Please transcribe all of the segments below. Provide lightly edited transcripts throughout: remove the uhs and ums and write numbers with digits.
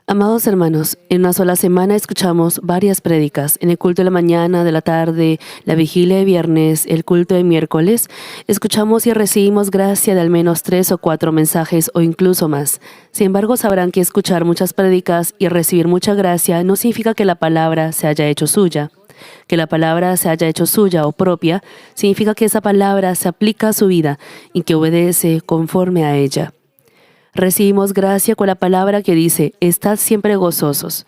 Amados hermanos, en una sola semana escuchamos varias prédicas. En el culto de la mañana, de la tarde, la vigilia de viernes, el culto de miércoles, escuchamos y recibimos gracia de al menos 3 o 4 mensajes o incluso más. Sin embargo, sabrán que escuchar muchas prédicas y recibir mucha gracia no significa que la palabra se haya hecho suya. Que la palabra se haya hecho suya o propia significa que esa palabra se aplica a su vida y que obedece conforme a ella. Recibimos gracia con la palabra que dice, estad siempre gozosos.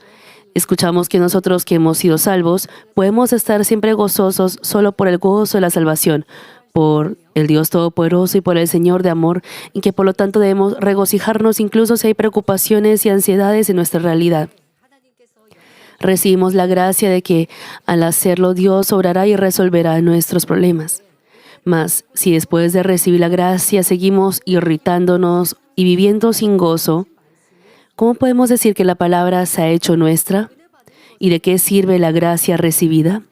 Escuchamos que nosotros que hemos sido salvos, podemos estar siempre gozosos solo por el gozo de la salvación, por el Dios Todopoderoso y por el Señor de amor, y que por lo tanto debemos regocijarnos incluso si hay preocupaciones y ansiedades en nuestra realidad. Recibimos la gracia de que al hacerlo Dios obrará y resolverá nuestros problemas. Mas, si después de recibir la gracia seguimos irritándonos y viviendo sin gozo, ¿cómo podemos decir que la palabra se ha hecho nuestra? ¿Y de qué sirve la gracia recibida?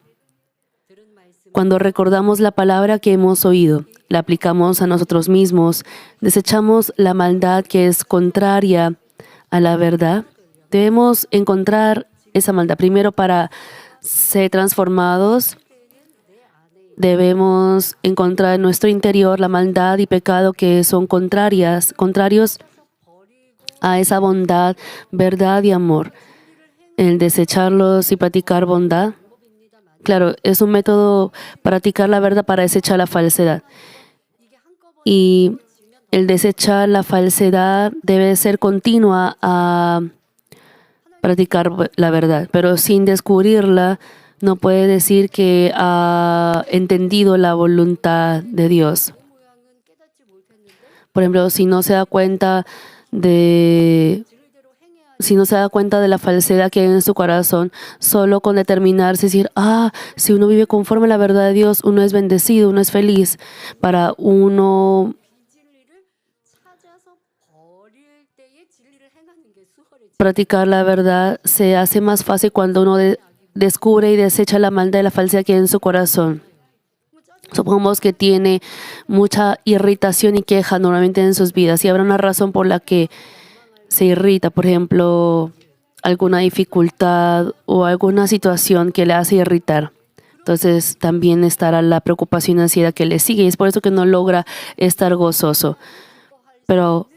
Cuando recordamos la palabra que hemos oído, la aplicamos a nosotros mismos, desechamos la maldad que es contraria a la verdad, debemos encontrar esa maldad. Primero, para ser transformados, debemos encontrar en nuestro interior la maldad y pecado que son contrarios a esa bondad, verdad y amor. El desecharlos y practicar bondad, claro, es un método practicar la verdad para desechar la falsedad. Y el desechar la falsedad debe ser continua a practicar la verdad, pero sin descubrirla, no puede decir que ha entendido la voluntad de Dios. Por ejemplo, si no se da cuenta de la falsedad que hay en su corazón, solo con determinarse decir, si uno vive conforme a la verdad de Dios, uno es bendecido, uno es feliz. Para uno practicar la verdad se hace más fácil cuando uno descubre y desecha la maldad y la falsedad que hay en su corazón. Supongamos que tiene mucha irritación y queja normalmente en sus vidas y habrá una razón por la que se irrita, por ejemplo, alguna dificultad o alguna situación que le hace irritar. Entonces también estará la preocupación y ansiedad que le sigue y es por eso que no logra estar gozoso. Pero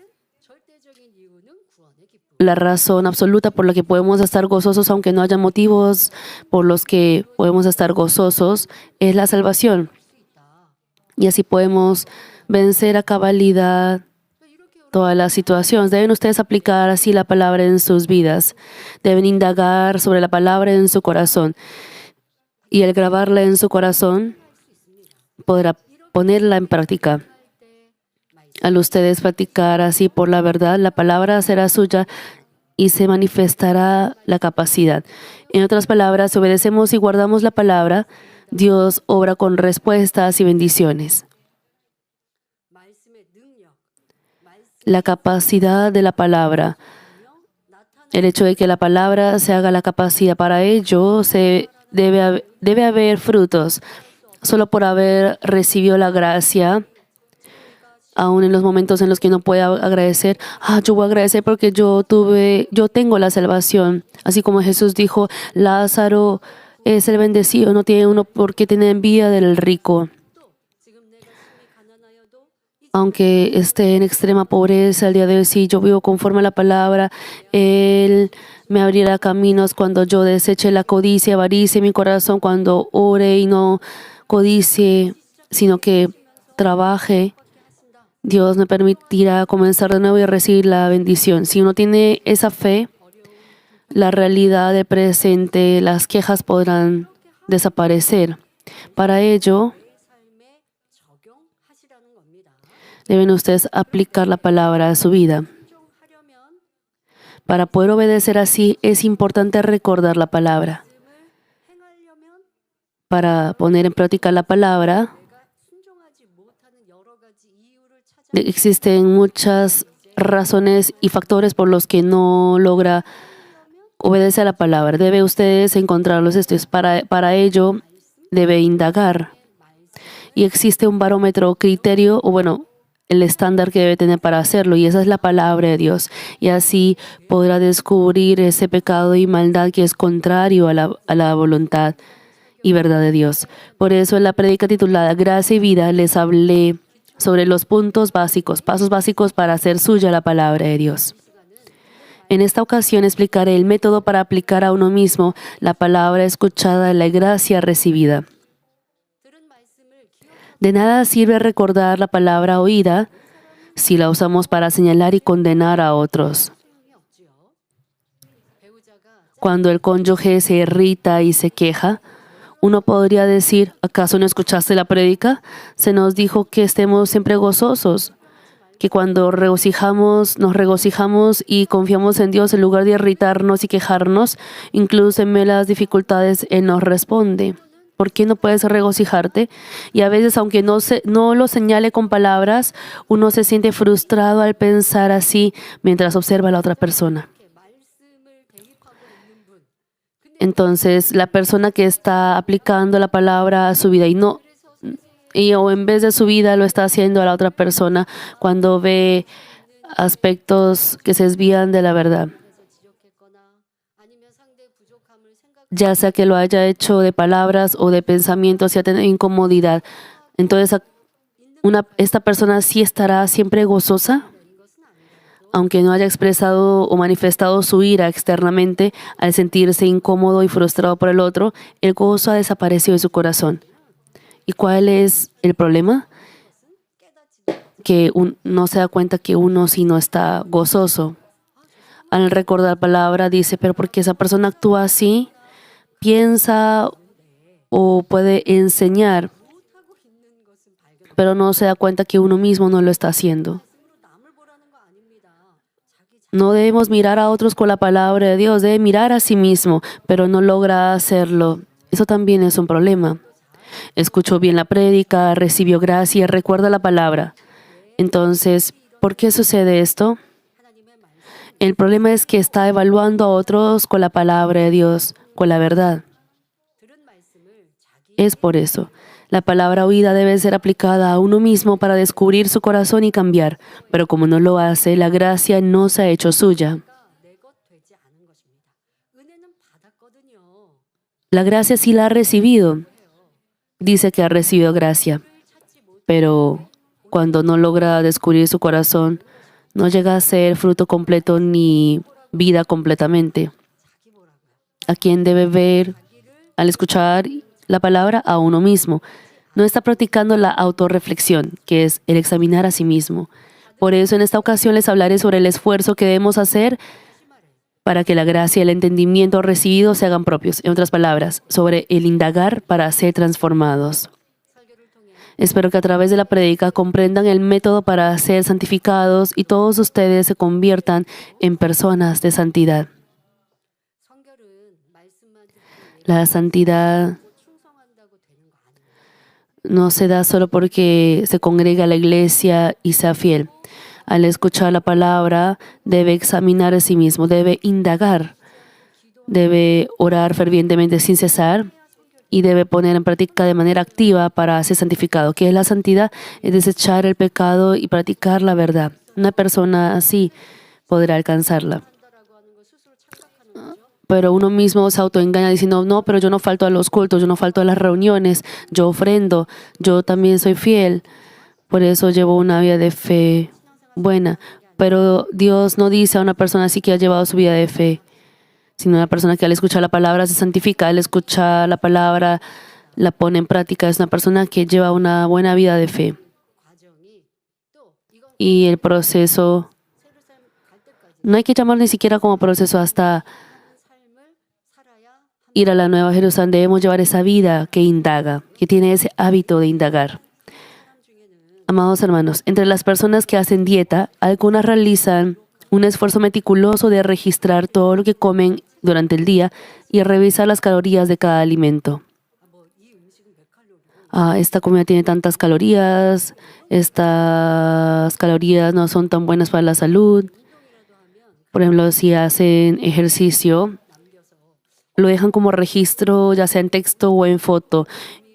la razón absoluta por la que podemos estar gozosos, aunque no haya motivos por los que podemos estar gozosos, es la salvación. Y así podemos vencer a cabalidad todas las situaciones. Deben ustedes aplicar así la palabra en sus vidas. Deben indagar sobre la palabra en su corazón. Y al grabarla en su corazón, podrá ponerla en práctica. Al ustedes practicar así por la verdad, la palabra será suya y se manifestará la capacidad. En otras palabras, si obedecemos y guardamos la palabra, Dios obra con respuestas y bendiciones. La capacidad de la palabra. El hecho de que la palabra se haga la capacidad para ello, debe haber frutos. Solo por haber recibido la gracia, aún en los momentos en los que no pueda agradecer, yo voy a agradecer porque yo tengo la salvación. Así como Jesús dijo, Lázaro es el bendecido, no tiene uno por qué tener envidia del rico. Aunque esté en extrema pobreza el día de hoy, si yo vivo conforme a la palabra, Él me abrirá caminos cuando yo deseche la codicia, avaricia en mi corazón, cuando ore y no codicie, sino que trabaje. Dios me permitirá comenzar de nuevo y recibir la bendición. Si uno tiene esa fe, la realidad del presente, las quejas podrán desaparecer. Para ello, deben ustedes aplicar la palabra a su vida. Para poder obedecer así, es importante recordar la palabra. Para poner en práctica la palabra, existen muchas razones y factores por los que no logra obedecer a la palabra. Debe ustedes encontrarlos. Para ello, debe indagar. Y existe un barómetro, criterio, el estándar que debe tener para hacerlo, y esa es la palabra de Dios. Y así podrá descubrir ese pecado y maldad que es contrario a la voluntad y verdad de Dios. Por eso en la prédica titulada Gracia y Vida les hablé sobre los puntos básicos, pasos básicos para hacer suya la palabra de Dios. En esta ocasión explicaré el método para aplicar a uno mismo la palabra escuchada y la gracia recibida. De nada sirve recordar la palabra oída si la usamos para señalar y condenar a otros. Cuando el cónyuge se irrita y se queja, uno podría decir, ¿acaso no escuchaste la prédica? Se nos dijo que estemos siempre gozosos, que cuando nos regocijamos y confiamos en Dios en lugar de irritarnos y quejarnos, incluso en medio de las dificultades, Él nos responde. ¿Por qué no puedes regocijarte? Y a veces, aunque no lo señale con palabras, uno se siente frustrado al pensar así mientras observa a la otra persona. Entonces, la persona que está aplicando la palabra a su vida o en vez de su vida lo está haciendo a la otra persona cuando ve aspectos que se desvían de la verdad. Ya sea que lo haya hecho de palabras o de pensamientos y ha tenido incomodidad. Entonces, esta persona sí estará siempre gozosa, aunque no haya expresado o manifestado su ira externamente al sentirse incómodo y frustrado por el otro, el gozo ha desaparecido de su corazón. ¿Y cuál es el problema? Que no se da cuenta que uno sí no está gozoso. Al recordar la palabra dice, pero ¿por qué esa persona actúa así? Piensa o puede enseñar, pero no se da cuenta que uno mismo no lo está haciendo. No debemos mirar a otros con la palabra de Dios, debe mirar a sí mismo, pero no logra hacerlo. Eso también es un problema. Escuchó bien la prédica, recibió gracia, recuerda la palabra. Entonces, ¿por qué sucede esto? El problema es que está evaluando a otros con la palabra de Dios, con la verdad. Es por eso. La palabra oída debe ser aplicada a uno mismo para descubrir su corazón y cambiar. Pero como no lo hace, la gracia no se ha hecho suya. La gracia sí la ha recibido. Dice que ha recibido gracia. Pero cuando no logra descubrir su corazón, no llega a ser fruto completo ni vida completamente. ¿A quién debe ver al escuchar la palabra? A uno mismo. No está practicando la autorreflexión, que es el examinar a sí mismo. Por eso en esta ocasión les hablaré sobre el esfuerzo que debemos hacer para que la gracia y el entendimiento recibido se hagan propios. En otras palabras, sobre el indagar para ser transformados. Espero que a través de la prédica comprendan el método para ser santificados y todos ustedes se conviertan en personas de santidad. La santidad no se da solo porque se congrega a la iglesia y sea fiel. Al escuchar la palabra, debe examinar a sí mismo, debe indagar, debe orar fervientemente sin cesar y debe poner en práctica de manera activa para ser santificado. ¿Qué es la santidad? Es desechar el pecado y practicar la verdad. Una persona así podrá alcanzarla. Pero uno mismo se autoengaña diciendo, no, pero yo no falto a los cultos, yo no falto a las reuniones, yo ofrendo, yo también soy fiel. Por eso llevo una vida de fe buena. Pero Dios no dice a una persona así que ha llevado su vida de fe, sino una persona que al escuchar la palabra se santifica, al escuchar la palabra la pone en práctica. Es una persona que lleva una buena vida de fe. Y el proceso, no hay que llamarlo ni siquiera como proceso hasta ir a la Nueva Jerusalén. Debemos llevar esa vida que indaga, que tiene ese hábito de indagar. Amados hermanos, entre las personas que hacen dieta, algunas realizan un esfuerzo meticuloso de registrar todo lo que comen durante el día y revisar las calorías de cada alimento. Esta comida tiene tantas calorías, estas calorías no son tan buenas para la salud. Por ejemplo, si hacen ejercicio, lo dejan como registro, ya sea en texto o en foto.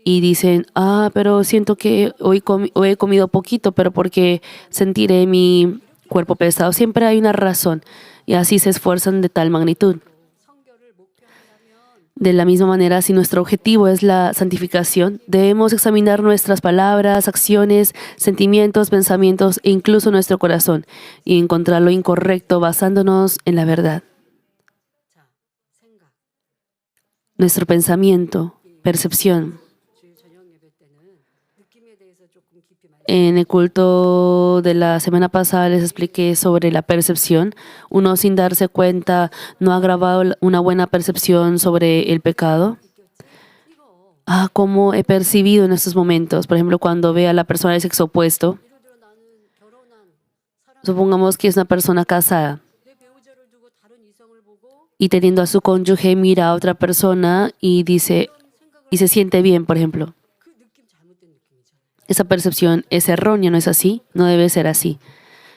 y dicen, pero siento que hoy he comido poquito, pero porque sentiré mi cuerpo pesado. Siempre hay una razón y así se esfuerzan de tal magnitud. De la misma manera, si nuestro objetivo es la santificación, debemos examinar nuestras palabras, acciones, sentimientos, pensamientos e incluso nuestro corazón y encontrar lo incorrecto basándonos en la verdad. Nuestro pensamiento, percepción. En el culto de la semana pasada les expliqué sobre la percepción. Uno sin darse cuenta no ha grabado una buena percepción sobre el pecado. Cómo he percibido en estos momentos. Por ejemplo, cuando ve a la persona del sexo opuesto. Supongamos que es una persona casada y teniendo a su cónyuge mira a otra persona y dice y se siente bien, por ejemplo. Esa percepción es errónea, ¿no es así? No debe ser así.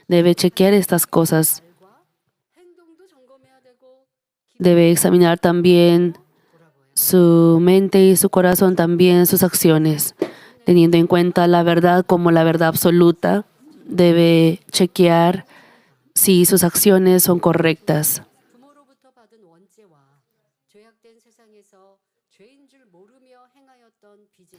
Debe chequear estas cosas. Debe examinar también su mente y su corazón, también sus acciones. Teniendo en cuenta la verdad como la verdad absoluta, debe chequear si sus acciones son correctas.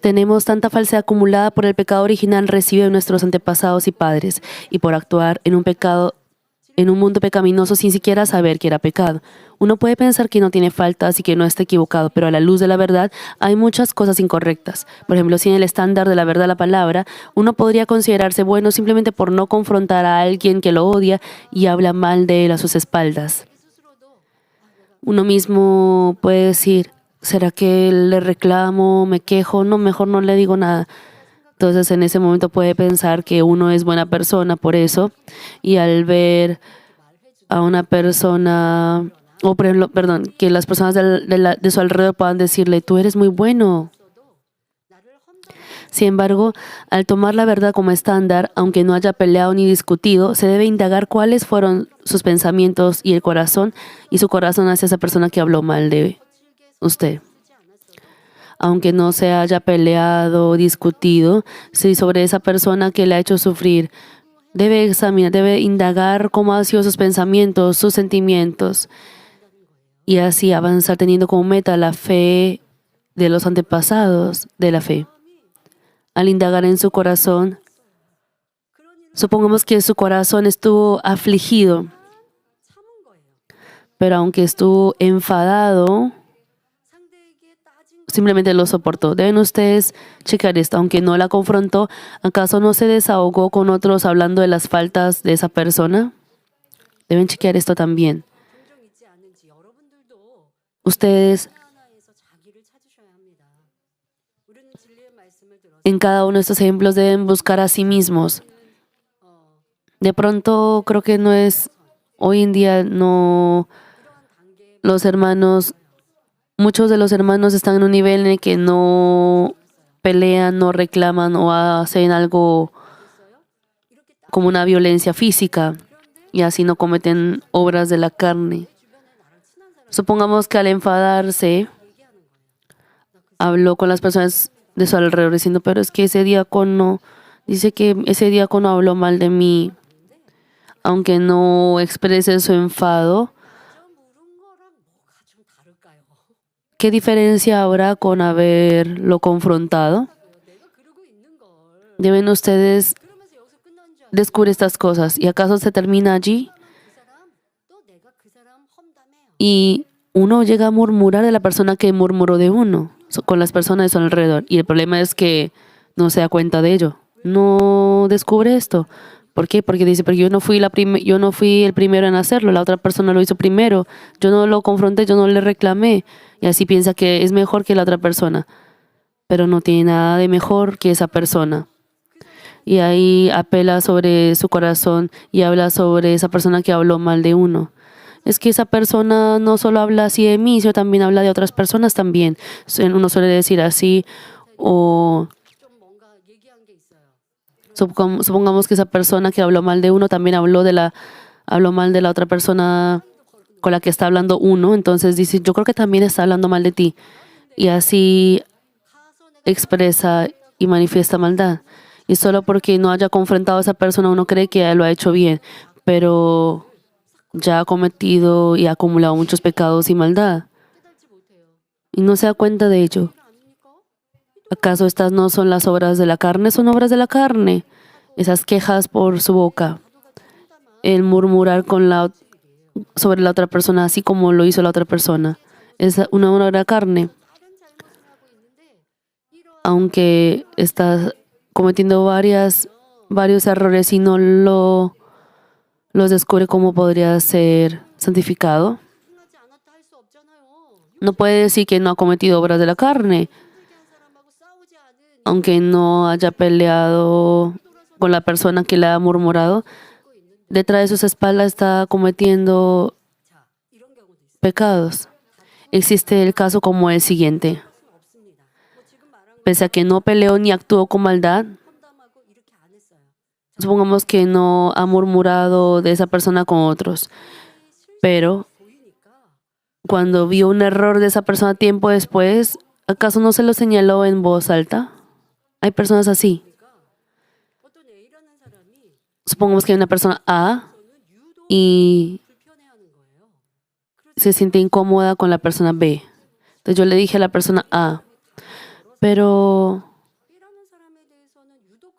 Tenemos tanta falsedad acumulada por el pecado original recibido de nuestros antepasados y padres y por actuar en un mundo pecaminoso sin siquiera saber que era pecado. Uno puede pensar que no tiene faltas y que no está equivocado, pero a la luz de la verdad hay muchas cosas incorrectas. Por ejemplo, si en el estándar de la verdad de la palabra, uno podría considerarse bueno simplemente por no confrontar a alguien que lo odia y habla mal de él a sus espaldas. Uno mismo puede decir, ¿será que le reclamo, me quejo? No, mejor no le digo nada. Entonces en ese momento puede pensar que uno es buena persona por eso. Y al ver a una persona, que las personas de su alrededor puedan decirle, tú eres muy bueno. Sin embargo, al tomar la verdad como estándar, aunque no haya peleado ni discutido, se debe indagar cuáles fueron sus pensamientos y su corazón hacia esa persona que habló mal de usted. Aunque no se haya peleado o discutido, si sobre esa persona que le ha hecho sufrir, debe examinar, debe indagar cómo han sido sus pensamientos, sus sentimientos, y así avanzar teniendo como meta la fe de los antepasados de la fe. Al indagar en su corazón, supongamos que su corazón estuvo afligido, pero aunque estuvo enfadado, simplemente lo soportó. Deben ustedes checar esto. Aunque no la confrontó, ¿acaso no se desahogó con otros hablando de las faltas de esa persona? Deben chequear esto también. Ustedes, en cada uno de estos ejemplos, deben buscar a sí mismos. De pronto, creo que no es, hoy en día no, muchos de los hermanos están en un nivel en el que no pelean, no reclaman o hacen algo como una violencia física y así no cometen obras de la carne. Supongamos que al enfadarse habló con las personas de su alrededor diciendo, pero es que dice que ese diácono habló mal de mí. Aunque no exprese su enfado, ¿qué diferencia habrá con haberlo confrontado? Deben ustedes descubrir estas cosas. ¿Y acaso se termina allí? Y uno llega a murmurar de la persona que murmuró de uno, con las personas de su alrededor. Y el problema es que no se da cuenta de ello. No descubre esto. ¿Por qué? Porque dice, porque yo no fui el primero en hacerlo, la otra persona lo hizo primero. Yo no lo confronté, yo no le reclamé. Y así piensa que es mejor que la otra persona. Pero no tiene nada de mejor que esa persona. Y ahí apela sobre su corazón y habla sobre esa persona que habló mal de uno. Es que esa persona no solo habla así de mí, sino también habla de otras personas también. Uno suele decir así, o supongamos que esa persona que habló mal de uno también habló mal de la otra persona con la que está hablando uno. Entonces dice, yo creo que también está hablando mal de ti. Y así expresa y manifiesta maldad. Y solo porque no haya confrontado a esa persona uno cree que lo ha hecho bien, pero ya ha cometido y ha acumulado muchos pecados y maldad. Y no se da cuenta de ello. ¿Acaso estas no son las obras de la carne? Son obras de la carne. Esas quejas por su boca. El murmurar sobre la otra persona, así como lo hizo la otra persona. Es una obra de la carne. Aunque estás cometiendo varios errores y no los descubre cómo podría ser santificado, no puede decir que no ha cometido obras de la carne, aunque no haya peleado con la persona que le ha murmurado. Detrás de sus espaldas está cometiendo pecados. Existe el caso como el siguiente. Pese a que no peleó ni actuó con maldad, supongamos que no ha murmurado de esa persona con otros, pero cuando vio un error de esa persona tiempo después, ¿acaso no se lo señaló en voz alta? Hay personas así. Supongamos que hay una persona A y se siente incómoda con la persona B. Entonces yo le dije a la persona A, pero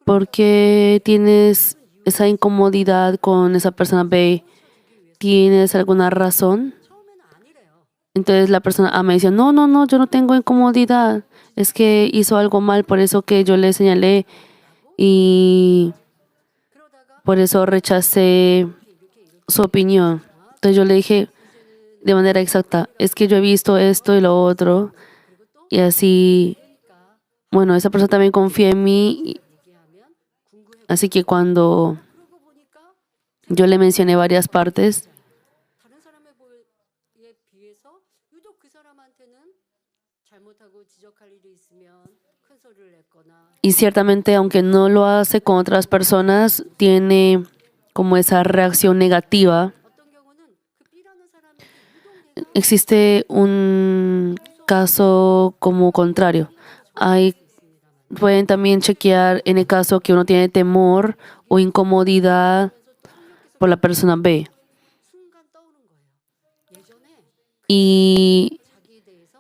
¿por qué tienes esa incomodidad con esa persona B? ¿Tienes alguna razón? Entonces la persona A me decía, no, yo no tengo incomodidad. Es que hizo algo mal, por eso que yo le señalé y por eso rechacé su opinión. Entonces yo le dije de manera exacta, es que yo he visto esto y lo otro y así, bueno, esa persona también confía en mí. Así que cuando yo le mencioné varias partes, y ciertamente aunque no lo hace con otras personas, tiene como esa reacción negativa. Existe un caso como contrario. Pueden también chequear en el caso que uno tiene temor o incomodidad por la persona B. Y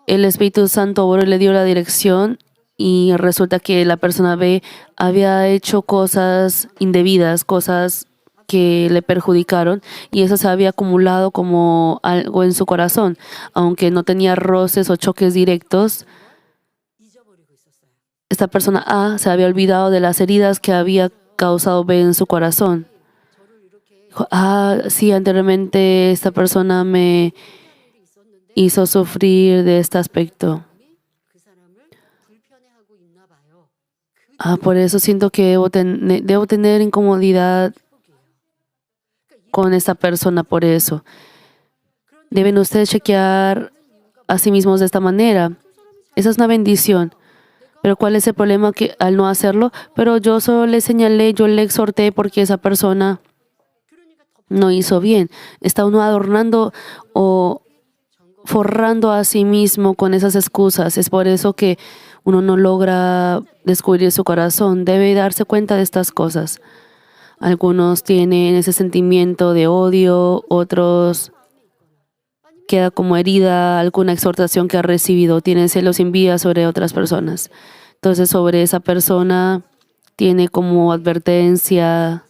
el Espíritu Santo ahora le dio la dirección y resulta que la persona B había hecho cosas indebidas, cosas que le perjudicaron y eso se había acumulado como algo en su corazón. Aunque no tenía roces o choques directos, esta persona A se había olvidado de las heridas que había causado B en su corazón. Dijo, sí, anteriormente esta persona me hizo sufrir de este aspecto. Por eso siento que debo tener incomodidad con esta persona por eso. Deben ustedes chequear a sí mismos de esta manera. Esa es una bendición. Pero ¿cuál es el problema que al no hacerlo? Pero yo solo le señalé, yo le exhorté porque esa persona no hizo bien. Está uno adornando o forrando a sí mismo con esas excusas. Es por eso que uno no logra descubrir su corazón. Debe darse cuenta de estas cosas. Algunos tienen ese sentimiento de odio, otros queda como herida alguna exhortación que ha recibido, tiene celos y envidia sobre otras personas. Entonces sobre esa persona tiene como advertencia,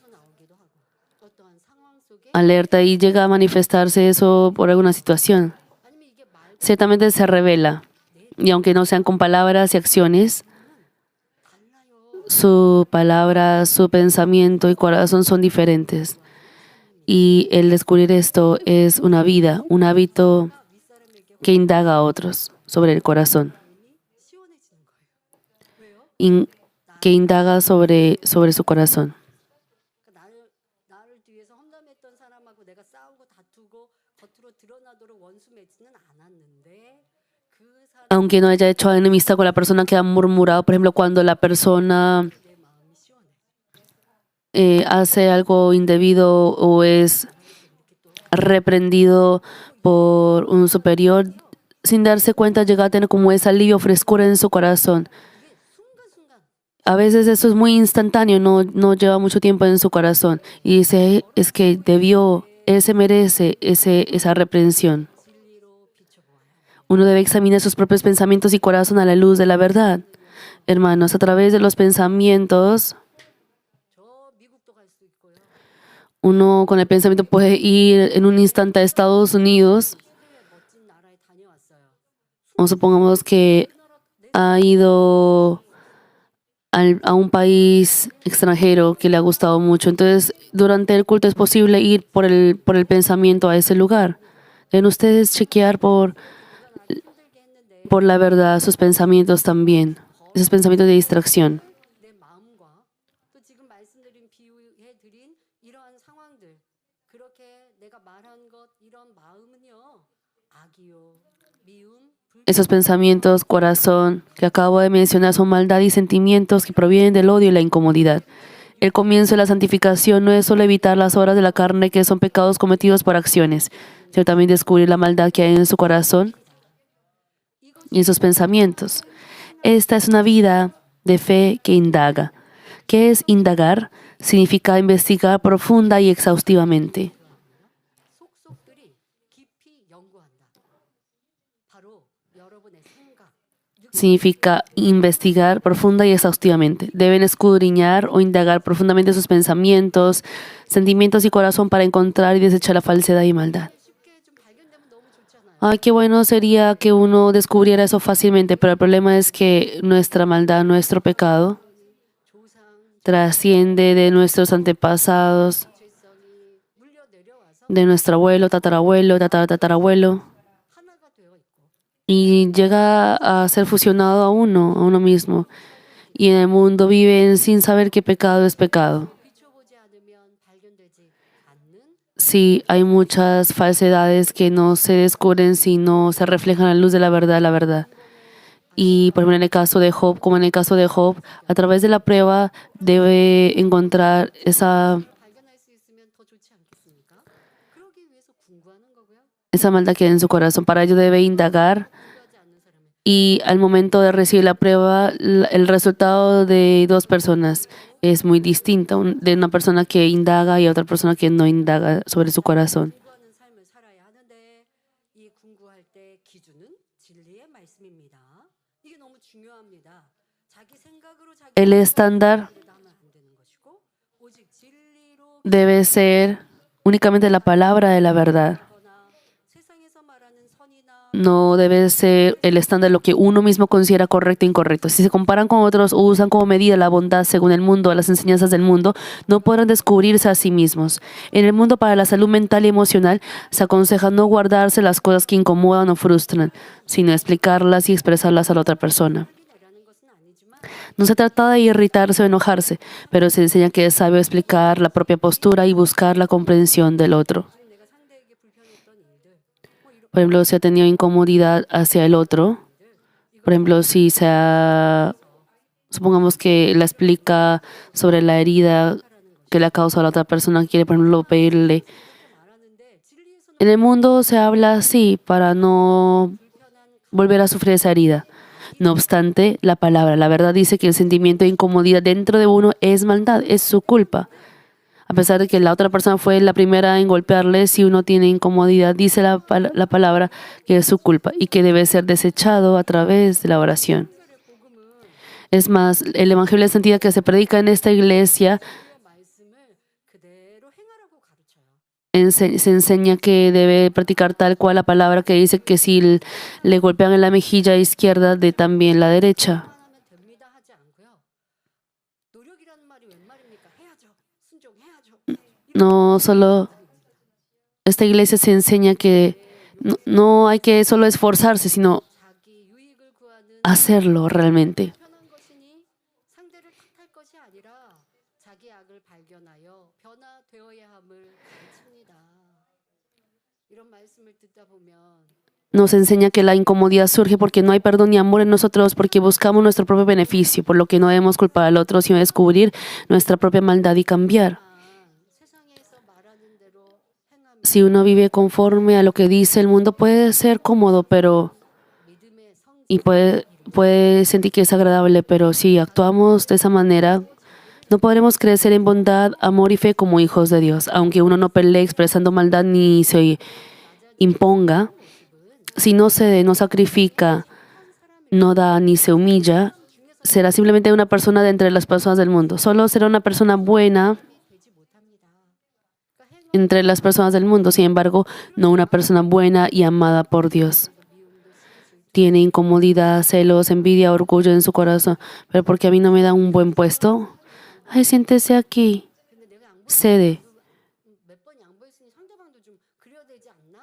alerta y llega a manifestarse eso por alguna situación. Ciertamente se revela y aunque no sean con palabras y acciones, su palabra, su pensamiento y corazón son diferentes. Y el descubrir esto es una vida, un hábito que indaga a otros sobre el corazón. Que indaga sobre su corazón. Aunque no haya hecho enemistad con la persona que ha murmurado, por ejemplo, cuando la persona hace algo indebido o es reprendido por un superior, sin darse cuenta llega a tener como ese alivio, frescura en su corazón. A veces eso es muy instantáneo, no lleva mucho tiempo en su corazón. Y dice, es que él se merece esa reprensión. Uno debe examinar sus propios pensamientos y corazón a la luz de la verdad. Hermanos, a través de los pensamientos, uno con el pensamiento puede ir en un instante a Estados Unidos, o supongamos que ha ido a un país extranjero que le ha gustado mucho. Entonces, durante el culto es posible ir por el pensamiento a ese lugar. Deben ustedes chequear por la verdad sus pensamientos también, esos pensamientos de distracción. Esos pensamientos, corazón, que acabo de mencionar son maldad y sentimientos que provienen del odio y la incomodidad. El comienzo de la santificación no es solo evitar las obras de la carne que son pecados cometidos por acciones, sino también descubrir la maldad que hay en su corazón y en sus pensamientos. Esta es una vida de fe que indaga. ¿Qué es indagar? Significa investigar profunda y exhaustivamente. Significa investigar profunda y exhaustivamente. Deben escudriñar o indagar profundamente sus pensamientos, sentimientos y corazón para encontrar y desechar la falsedad y maldad. Ay, qué bueno sería que uno descubriera eso fácilmente, pero el problema es que nuestra maldad, nuestro pecado, trasciende de nuestros antepasados, de nuestro abuelo, tatarabuelo, tatarabuelo, y llega a ser fusionado a uno mismo. Y en el mundo viven sin saber que pecado es pecado. Sí, hay muchas falsedades que no se descubren si no se reflejan a la luz de la verdad. Y por ejemplo, en el caso de Job, como en el caso de Job, a través de la prueba debe encontrar esa maldad que hay en su corazón. Para ello debe indagar y al momento de recibir la prueba, el resultado de dos personas es muy distinto, de una persona que indaga y otra persona que no indaga sobre su corazón. El estándar debe ser únicamente la palabra de la verdad. No debe ser el estándar lo que uno mismo considera correcto e incorrecto. Si se comparan con otros o usan como medida la bondad según el mundo, las enseñanzas del mundo, no podrán descubrirse a sí mismos. En el mundo para la salud mental y emocional se aconseja no guardarse las cosas que incomodan o frustran, sino explicarlas y expresarlas a la otra persona. No se trata de irritarse o enojarse, pero se enseña que es sabio explicar la propia postura y buscar la comprensión del otro. Por ejemplo, si ha tenido incomodidad hacia el otro, por ejemplo, supongamos que la explica sobre la herida que le ha causado a la otra persona, quiere, por ejemplo, pedirle. En el mundo se habla así para no volver a sufrir esa herida. No obstante, la verdad dice que el sentimiento de incomodidad dentro de uno es maldad, es su culpa. A pesar de que la otra persona fue la primera en golpearle, si uno tiene incomodidad, dice la palabra que es su culpa y que debe ser desechado a través de la oración. Es más, el Evangelio de Santidad que se predica en esta iglesia se enseña que debe practicar tal cual la palabra que dice que si le golpean en la mejilla izquierda, de también la derecha. No solo esta iglesia se enseña que no hay que solo esforzarse, sino hacerlo realmente. Nos enseña que la incomodidad surge porque no hay perdón ni amor en nosotros, porque buscamos nuestro propio beneficio, por lo que no debemos culpar al otro, sino descubrir nuestra propia maldad y cambiar. Si uno vive conforme a lo que dice el mundo, puede ser cómodo, y puede puede sentir que es agradable, pero si actuamos de esa manera, no podremos crecer en bondad, amor y fe como hijos de Dios. Aunque uno no pelee expresando maldad ni se imponga, si no cede, no sacrifica, no da ni se humilla, será simplemente una persona de entre las personas del mundo. Solo será una persona buena entre las personas del mundo, sin embargo, no una persona buena y amada por Dios. Tiene incomodidad, celos, envidia, orgullo en su corazón. Pero porque a mí no me dan un buen puesto, ay, siéntese aquí, cede.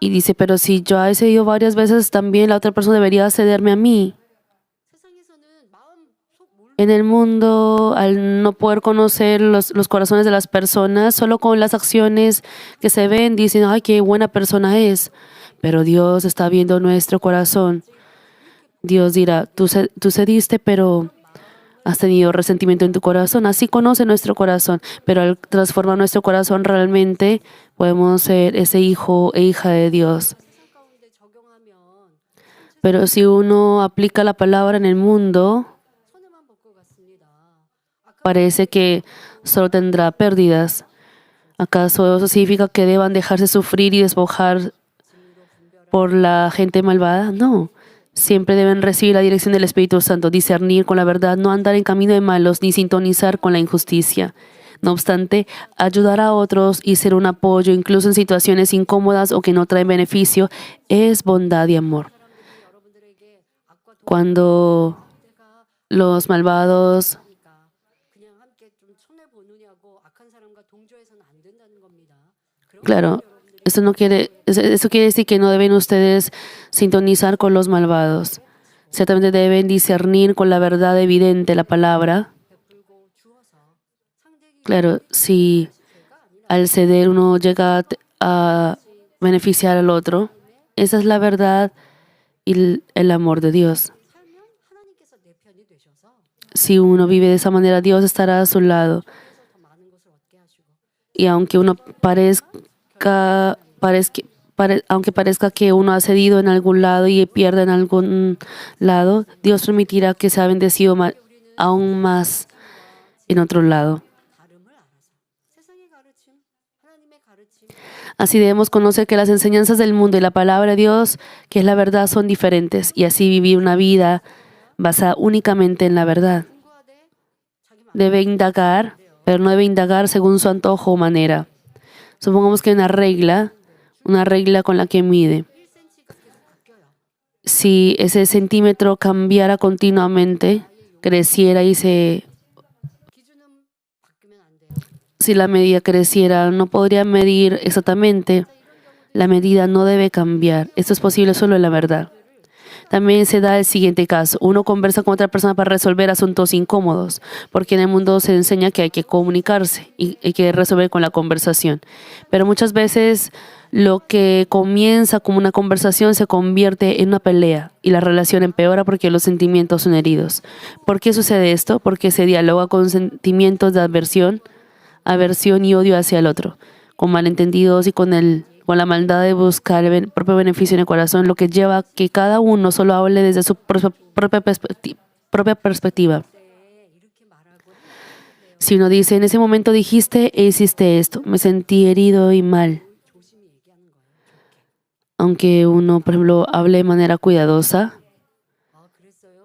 Y dice, pero si yo he cedido varias veces, también la otra persona debería cederme a mí. En el mundo, al no poder conocer los corazones de las personas, solo con las acciones que se ven, dicen, ay, qué buena persona es. Pero Dios está viendo nuestro corazón. Dios dirá, tú cediste, pero has tenido resentimiento en tu corazón. Así conoce nuestro corazón. Pero al transformar nuestro corazón realmente, podemos ser ese hijo e hija de Dios. Pero si uno aplica la palabra en el mundo, parece que solo tendrá pérdidas. ¿Acaso eso significa que deban dejarse sufrir y despojar por la gente malvada? No. Siempre deben recibir la dirección del Espíritu Santo, discernir con la verdad, no andar en camino de malos ni sintonizar con la injusticia. No obstante, ayudar a otros y ser un apoyo, incluso en situaciones incómodas o que no traen beneficio, es bondad y amor. Cuando los malvados Claro, eso quiere decir que no deben ustedes sintonizar con los malvados. Ciertamente deben discernir con la verdad evidente, la palabra. Claro, si al ceder uno llega a beneficiar al otro, esa es la verdad y el amor de Dios. Si uno vive de esa manera, Dios estará a su lado. Y aunque uno aunque parezca que uno ha cedido en algún lado y pierde en algún lado, Dios permitirá que sea bendecido aún más en otro lado. Así debemos conocer que las enseñanzas del mundo y la palabra de Dios, que es la verdad, son diferentes, y así vivir una vida basada únicamente en la verdad. Debe indagar, pero no debe indagar según su antojo o manera. Supongamos que hay una regla con la que mide. Si ese centímetro cambiara continuamente, creciera si la medida creciera, no podría medir exactamente. La medida no debe cambiar. Esto es posible solo en la verdad. También se da el siguiente caso. Uno conversa con otra persona para resolver asuntos incómodos, porque en el mundo se enseña que hay que comunicarse y hay que resolver con la conversación. Pero muchas veces lo que comienza como una conversación se convierte en una pelea y la relación empeora porque los sentimientos son heridos. ¿Por qué sucede esto? Porque se dialoga con sentimientos de aversión y odio hacia el otro, con malentendidos y con la maldad de buscar el propio beneficio en el corazón, lo que lleva a que cada uno solo hable desde su propia perspectiva. Si uno dice, en ese momento dijiste e hiciste esto, me sentí herido y mal. Aunque uno, por ejemplo, hable de manera cuidadosa,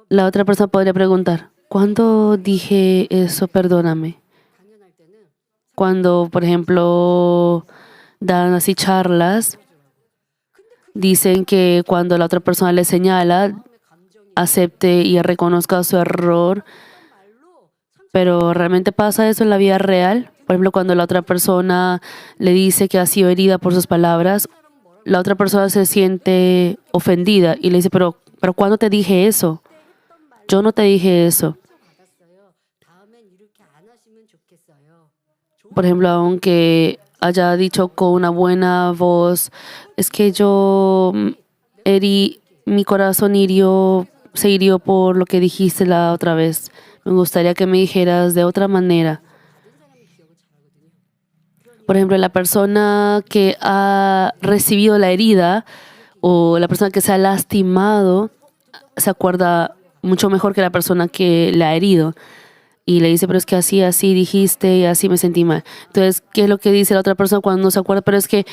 la otra persona podría preguntar, ¿cuándo dije eso? Perdóname. Cuando, por ejemplo, dan así charlas, dicen que cuando la otra persona le señala, acepte y reconozca su error. Pero ¿realmente pasa eso en la vida real? Por ejemplo, cuando la otra persona le dice que ha sido herida por sus palabras, la otra persona se siente ofendida y le dice, pero ¿cuándo te dije eso? Yo no te dije eso. Por ejemplo, aunque haya dicho con una buena voz, es que mi corazón se hirió por lo que dijiste la otra vez. Me gustaría que me dijeras de otra manera. Por ejemplo, la persona que ha recibido la herida o la persona que se ha lastimado se acuerda mucho mejor que la persona que la ha herido. Y le dice, pero es que así dijiste y así me sentí mal. Entonces, ¿qué es lo que dice la otra persona cuando no se acuerda? Pero es que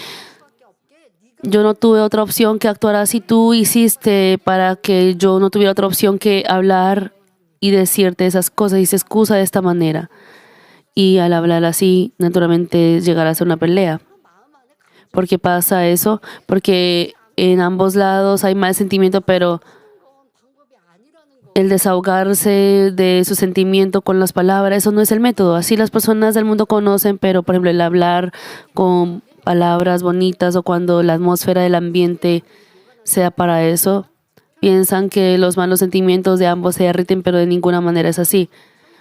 yo no tuve otra opción que actuar así. Tú hiciste para que yo no tuviera otra opción que hablar y decirte esas cosas y se excusa de esta manera. Y al hablar así, naturalmente llegará a ser una pelea. ¿Por qué pasa eso? Porque en ambos lados hay mal sentimiento, pero el desahogarse de su sentimiento con las palabras, eso no es el método. Así las personas del mundo conocen, pero por ejemplo el hablar con palabras bonitas o cuando la atmósfera del ambiente sea para eso, piensan que los malos sentimientos de ambos se derriten, pero de ninguna manera es así.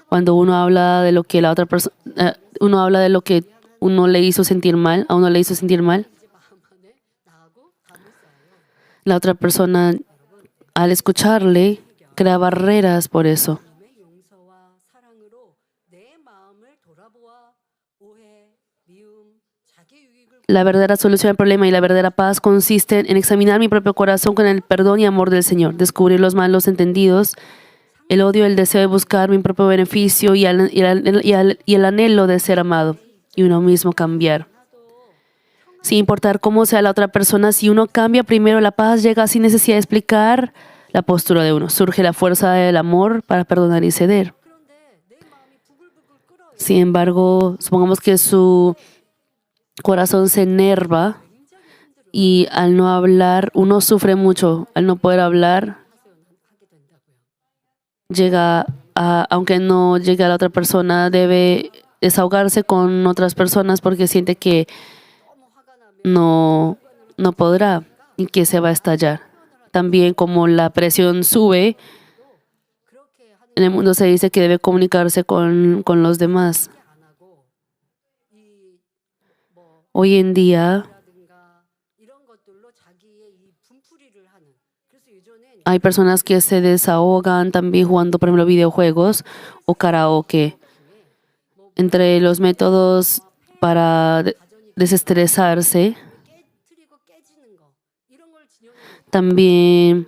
Cuando uno habla de lo que la otra persona, uno habla de lo que uno le hizo sentir mal, a uno le hizo sentir mal, la otra persona al escucharle crea barreras por eso. La verdadera solución al problema y la verdadera paz consiste en examinar mi propio corazón con el perdón y amor del Señor, descubrir los malos entendidos, el odio, el deseo de buscar mi propio beneficio y el anhelo de ser amado, y uno mismo cambiar. Sin importar cómo sea la otra persona, si uno cambia primero, la paz llega sin necesidad de explicar la postura de uno. Surge la fuerza del amor para perdonar y ceder. Sin embargo, supongamos que su corazón se enerva y al no hablar, uno sufre mucho. Al no poder hablar, aunque no llegue a la otra persona, debe desahogarse con otras personas porque siente que no podrá y que se va a estallar. También como la presión sube, en el mundo se dice que debe comunicarse con los demás. Hoy en día hay personas que se desahogan también jugando, por ejemplo, videojuegos o karaoke. Entre los métodos para desestresarse, también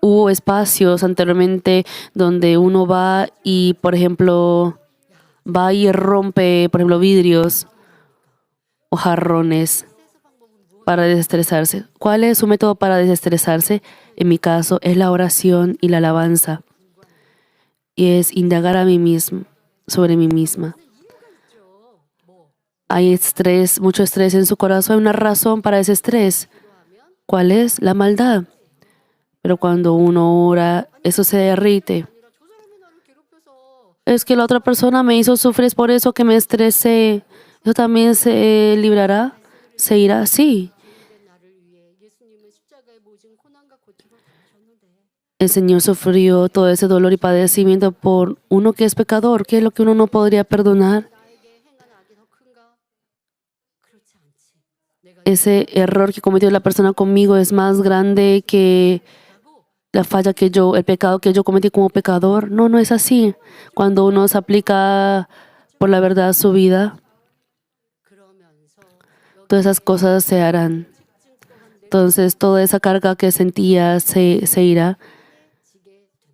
hubo espacios anteriormente donde uno va y, por ejemplo, va y rompe, por ejemplo, vidrios o jarrones para desestresarse. ¿Cuál es su método para desestresarse? En mi caso, es la oración y la alabanza. Y es indagar a mí mismo, sobre mí misma. Hay estrés, mucho estrés en su corazón. Hay una razón para ese estrés. ¿Cuál es? La maldad. Pero cuando uno ora, eso se derrite. Es que la otra persona me hizo sufrir, es por eso que me estresé. ¿Eso también se librará? ¿Se irá? Sí. El Señor sufrió todo ese dolor y padecimiento por uno que es pecador. ¿Qué es lo que uno no podría perdonar? Ese error que cometió la persona conmigo es más grande que la falla el pecado que yo cometí como pecador. No, no es así. Cuando uno se aplica por la verdad a su vida, todas esas cosas se harán. Entonces, toda esa carga que sentía se irá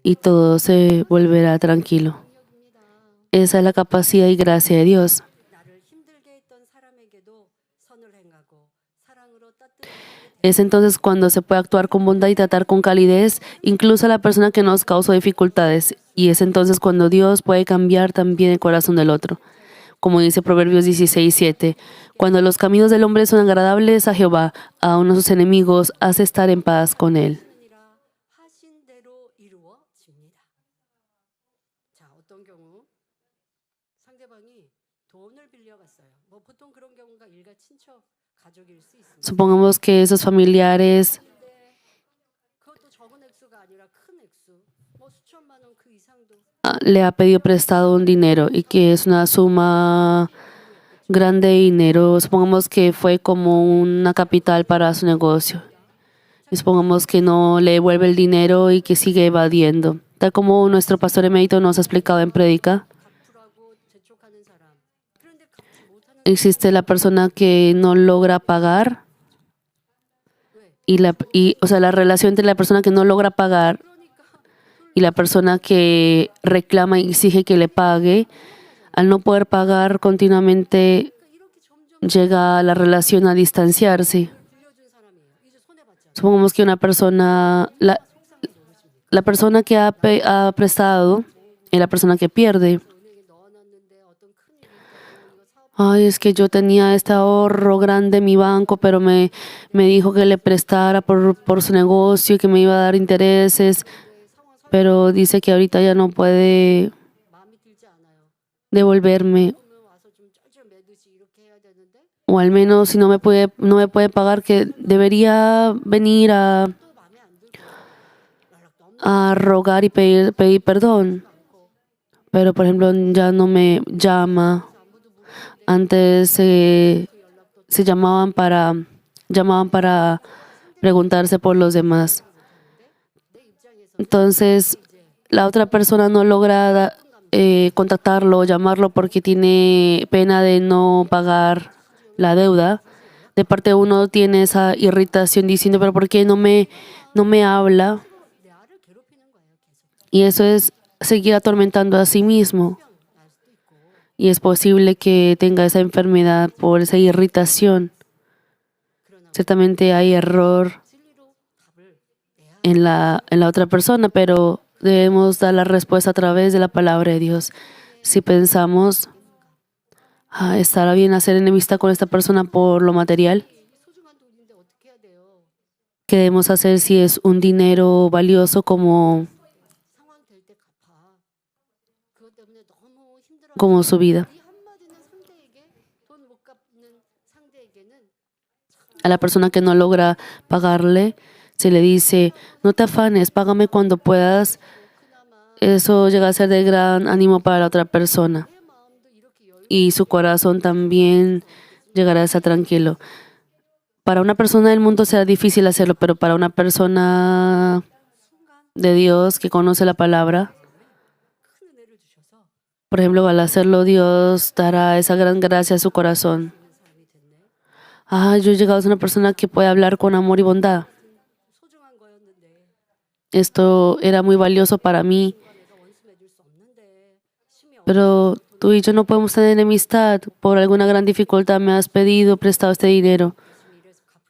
y todo se volverá tranquilo. Esa es la capacidad y gracia de Dios. Es entonces cuando se puede actuar con bondad y tratar con calidez incluso a la persona que nos causó dificultades. Y es entonces cuando Dios puede cambiar también el corazón del otro. Como dice Proverbios 16:7, cuando los caminos del hombre son agradables a Jehová, aun a sus enemigos hace estar en paz con él. Supongamos que esos familiares le ha pedido prestado un dinero y que es una suma grande de dinero. Supongamos que fue como una capital para su negocio. Y supongamos que no le devuelve el dinero y que sigue evadiendo. Tal como nuestro pastor emérito nos ha explicado en prédica, existe la persona que no logra pagar. o sea, la relación entre la persona que no logra pagar y la persona que reclama y exige que le pague, al no poder pagar continuamente, llega la relación a distanciarse. Supongamos que una persona, la persona que ha prestado y la persona que pierde. Ay, es que yo tenía este ahorro grande en mi banco, pero me dijo que le prestara por su negocio y que me iba a dar intereses, pero dice que ahorita ya no puede devolverme. O al menos si no me puede pagar, que debería venir a rogar y pedir perdón. Pero, por ejemplo, ya no me llama. Antes se llamaban para preguntarse por los demás. Entonces, la otra persona no logra contactarlo o llamarlo porque tiene pena de no pagar la deuda. De parte de uno tiene esa irritación diciendo, pero ¿por qué no me habla? Y eso es seguir atormentando a sí mismo. Y es posible que tenga esa enfermedad por esa irritación. Ciertamente hay error en la otra persona, pero debemos dar la respuesta a través de la palabra de Dios. Si pensamos, ¿estará bien hacer enemistad con esta persona por lo material? ¿Qué debemos hacer si es un dinero valioso como su vida? A la persona que no logra pagarle, se le dice, no te afanes, págame cuando puedas. Eso llega a ser de gran ánimo para la otra persona. Y su corazón también llegará a estar tranquilo. Para una persona del mundo será difícil hacerlo, pero para una persona de Dios que conoce la palabra, por ejemplo, al hacerlo, Dios dará esa gran gracia a su corazón. Yo he llegado a ser una persona que puede hablar con amor y bondad. Esto era muy valioso para mí. Pero tú y yo no podemos tener enemistad. Por alguna gran dificultad me has prestado este dinero.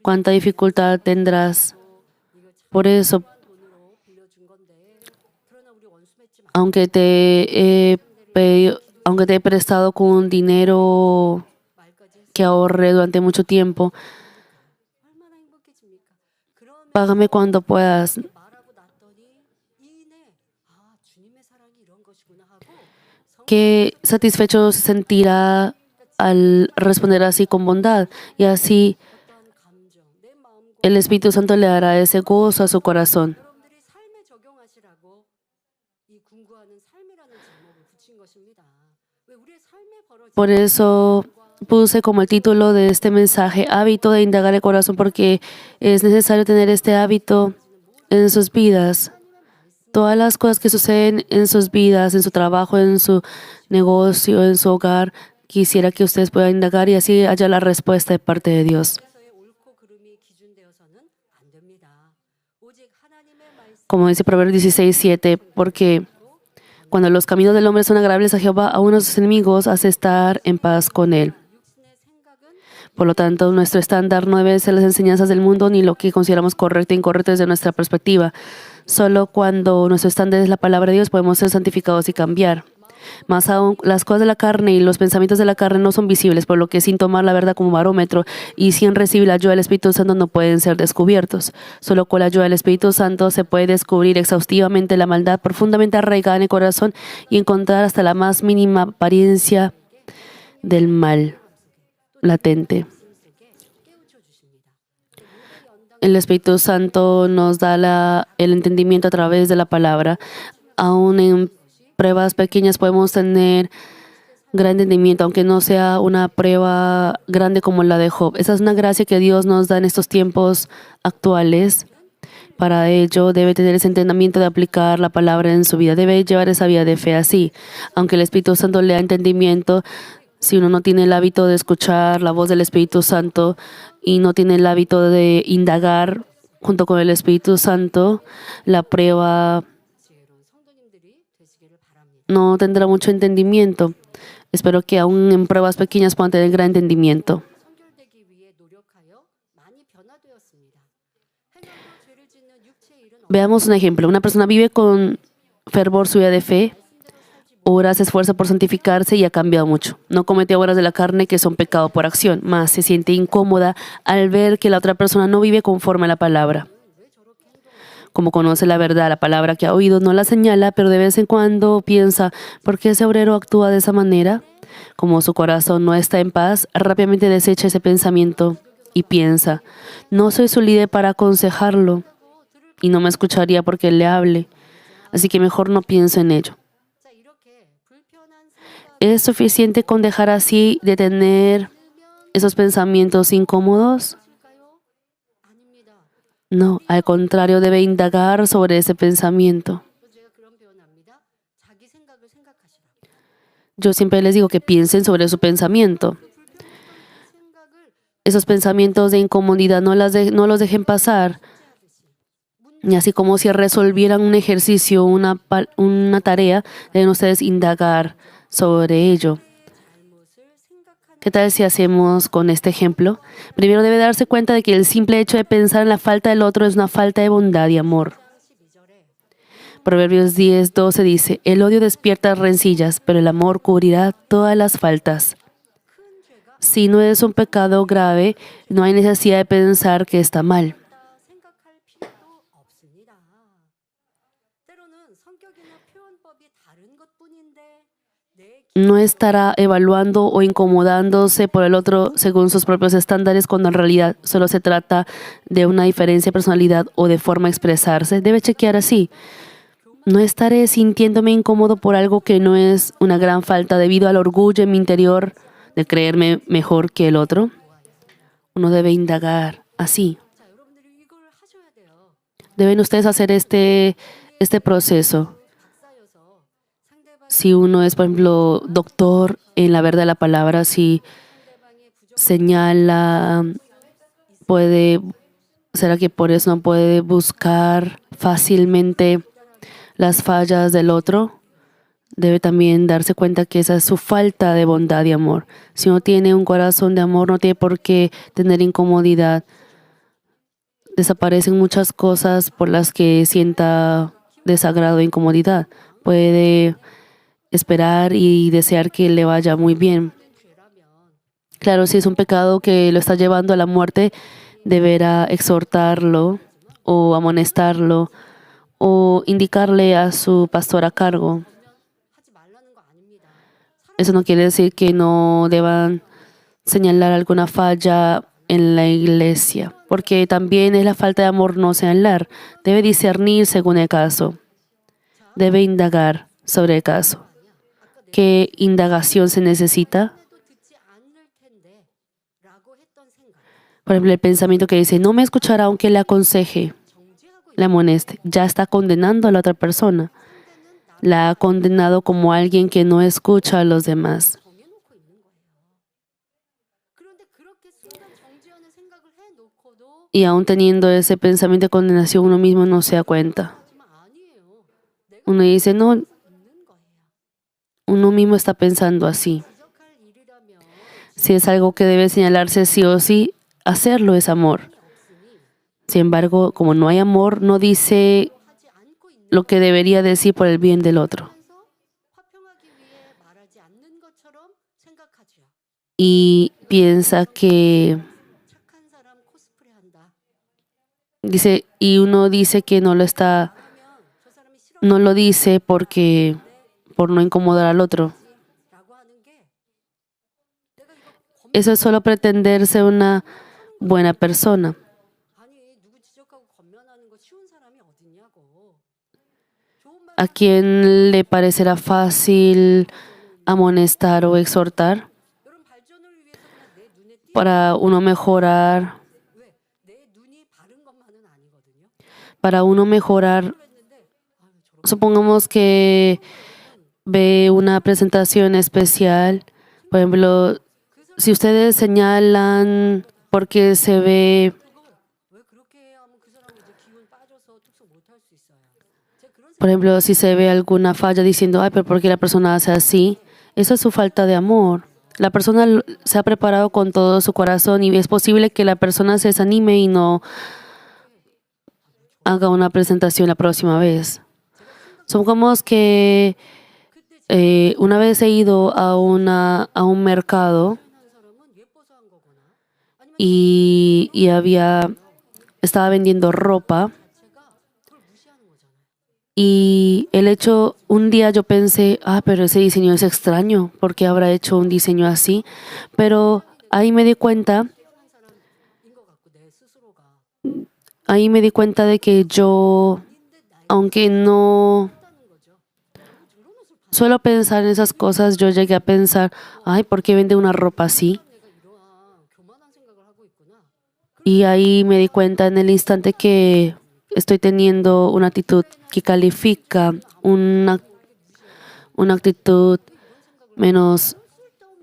¿Cuánta dificultad tendrás? Por eso, aunque te he prestado con dinero que ahorré durante mucho tiempo, págame cuando puedas. Qué satisfecho se sentirá al responder así con bondad, y así el Espíritu Santo le dará ese gozo a su corazón. Por eso puse como el título de este mensaje, hábito de indagar el corazón, porque es necesario tener este hábito en sus vidas. Todas las cosas que suceden en sus vidas, en su trabajo, en su negocio, en su hogar, quisiera que ustedes puedan indagar y así haya la respuesta de parte de Dios. Como dice Proverbios 16:7, porque cuando los caminos del hombre son agradables a Jehová, aún a sus enemigos hace estar en paz con él. Por lo tanto, nuestro estándar no debe ser las enseñanzas del mundo ni lo que consideramos correcto e incorrecto desde nuestra perspectiva. Solo cuando nuestro estándar es la palabra de Dios podemos ser santificados y cambiar. Más aún, las cosas de la carne y los pensamientos de la carne no son visibles, por lo que sin tomar la verdad como barómetro y sin recibir la ayuda del Espíritu Santo no pueden ser descubiertos. Solo con la ayuda del Espíritu Santo se puede descubrir exhaustivamente la maldad profundamente arraigada en el corazón y encontrar hasta la más mínima apariencia del mal latente. El Espíritu Santo nos da el entendimiento a través de la palabra. Aún en pruebas pequeñas podemos tener gran entendimiento, aunque no sea una prueba grande como la de Job. Esa es una gracia que Dios nos da en estos tiempos actuales. Para ello, debe tener ese entendimiento de aplicar la palabra en su vida. Debe llevar esa vida de fe así. Aunque el Espíritu Santo le da entendimiento, si uno no tiene el hábito de escuchar la voz del Espíritu Santo y no tiene el hábito de indagar junto con el Espíritu Santo, la prueba no tendrá mucho entendimiento. Espero que aún en pruebas pequeñas puedan tener gran entendimiento. Veamos un ejemplo. Una persona vive con fervor su vida de fe, ora, se esfuerza por santificarse y ha cambiado mucho. No comete obras de la carne que son pecado por acción, más se siente incómoda al ver que la otra persona no vive conforme a la palabra. Como conoce la verdad, la palabra que ha oído no la señala, pero de vez en cuando piensa, ¿por qué ese obrero actúa de esa manera? Como su corazón no está en paz, rápidamente desecha ese pensamiento y piensa, no soy su líder para aconsejarlo y no me escucharía porque le hable, así que mejor no pienso en ello. ¿Es suficiente con dejar así de tener esos pensamientos incómodos? No, al contrario, debe indagar sobre ese pensamiento. Yo siempre les digo que piensen sobre su pensamiento. Esos pensamientos de incomodidad no los dejen pasar. Y así como si resolvieran un ejercicio, una tarea, deben ustedes indagar sobre ello. ¿Qué tal si hacemos con este ejemplo? Primero debe darse cuenta de que el simple hecho de pensar en la falta del otro es una falta de bondad y amor. Proverbios 10:12 dice, el odio despierta rencillas, pero el amor cubrirá todas las faltas. Si no es un pecado grave, no hay necesidad de pensar que está mal. No estará evaluando o incomodándose por el otro según sus propios estándares cuando en realidad solo se trata de una diferencia de personalidad o de forma de expresarse. Debe chequear así. No estaré sintiéndome incómodo por algo que no es una gran falta debido al orgullo en mi interior de creerme mejor que el otro. Uno debe indagar así. Deben ustedes hacer este proceso. Si uno es, por ejemplo, doctor en la verdad de la palabra, si señala, ¿será que por eso no puede buscar fácilmente las fallas del otro? Debe también darse cuenta que esa es su falta de bondad y amor. Si uno tiene un corazón de amor, no tiene por qué tener incomodidad. Desaparecen muchas cosas por las que sienta desagrado e incomodidad. Puede esperar y desear que le vaya muy bien. Claro, si es un pecado que lo está llevando a la muerte, deberá exhortarlo o amonestarlo o indicarle a su pastor a cargo. Eso no quiere decir que no deban señalar alguna falla en la iglesia, porque también es la falta de amor no señalar. Debe discernir según el caso. Debe indagar sobre el caso. ¿Qué indagación se necesita? Por ejemplo, el pensamiento que dice, no me escuchará aunque le aconseje, le amoneste. Ya está condenando a la otra persona. La ha condenado como alguien que no escucha a los demás. Y aún teniendo ese pensamiento de condenación, uno mismo no se da cuenta. Uno dice, no, uno mismo está pensando así. Si es algo que debe señalarse sí o sí, hacerlo es amor. Sin embargo, como no hay amor, no dice lo que debería decir por el bien del otro. Y piensa que uno dice que no lo dice por no incomodar al otro. Eso es solo pretender ser una buena persona. ¿A quién le parecerá fácil amonestar o exhortar? Para uno mejorar, supongamos que ve una presentación especial, por ejemplo, si ustedes señalan porque se ve Por ejemplo, si se ve alguna falla diciendo, ay, pero ¿por qué la persona hace así? Eso es su falta de amor. La persona se ha preparado con todo su corazón y es posible que la persona se desanime y no haga una presentación la próxima vez. Supongamos que una vez he ido a un mercado y estaba vendiendo ropa. Y un día yo pensé, pero ese diseño es extraño, ¿por qué habrá hecho un diseño así? Pero ahí me di cuenta de que yo, aunque no suelo pensar en esas cosas, yo llegué a pensar, ¿por qué vende una ropa así? Y ahí me di cuenta en el instante que estoy teniendo una actitud que califica, una actitud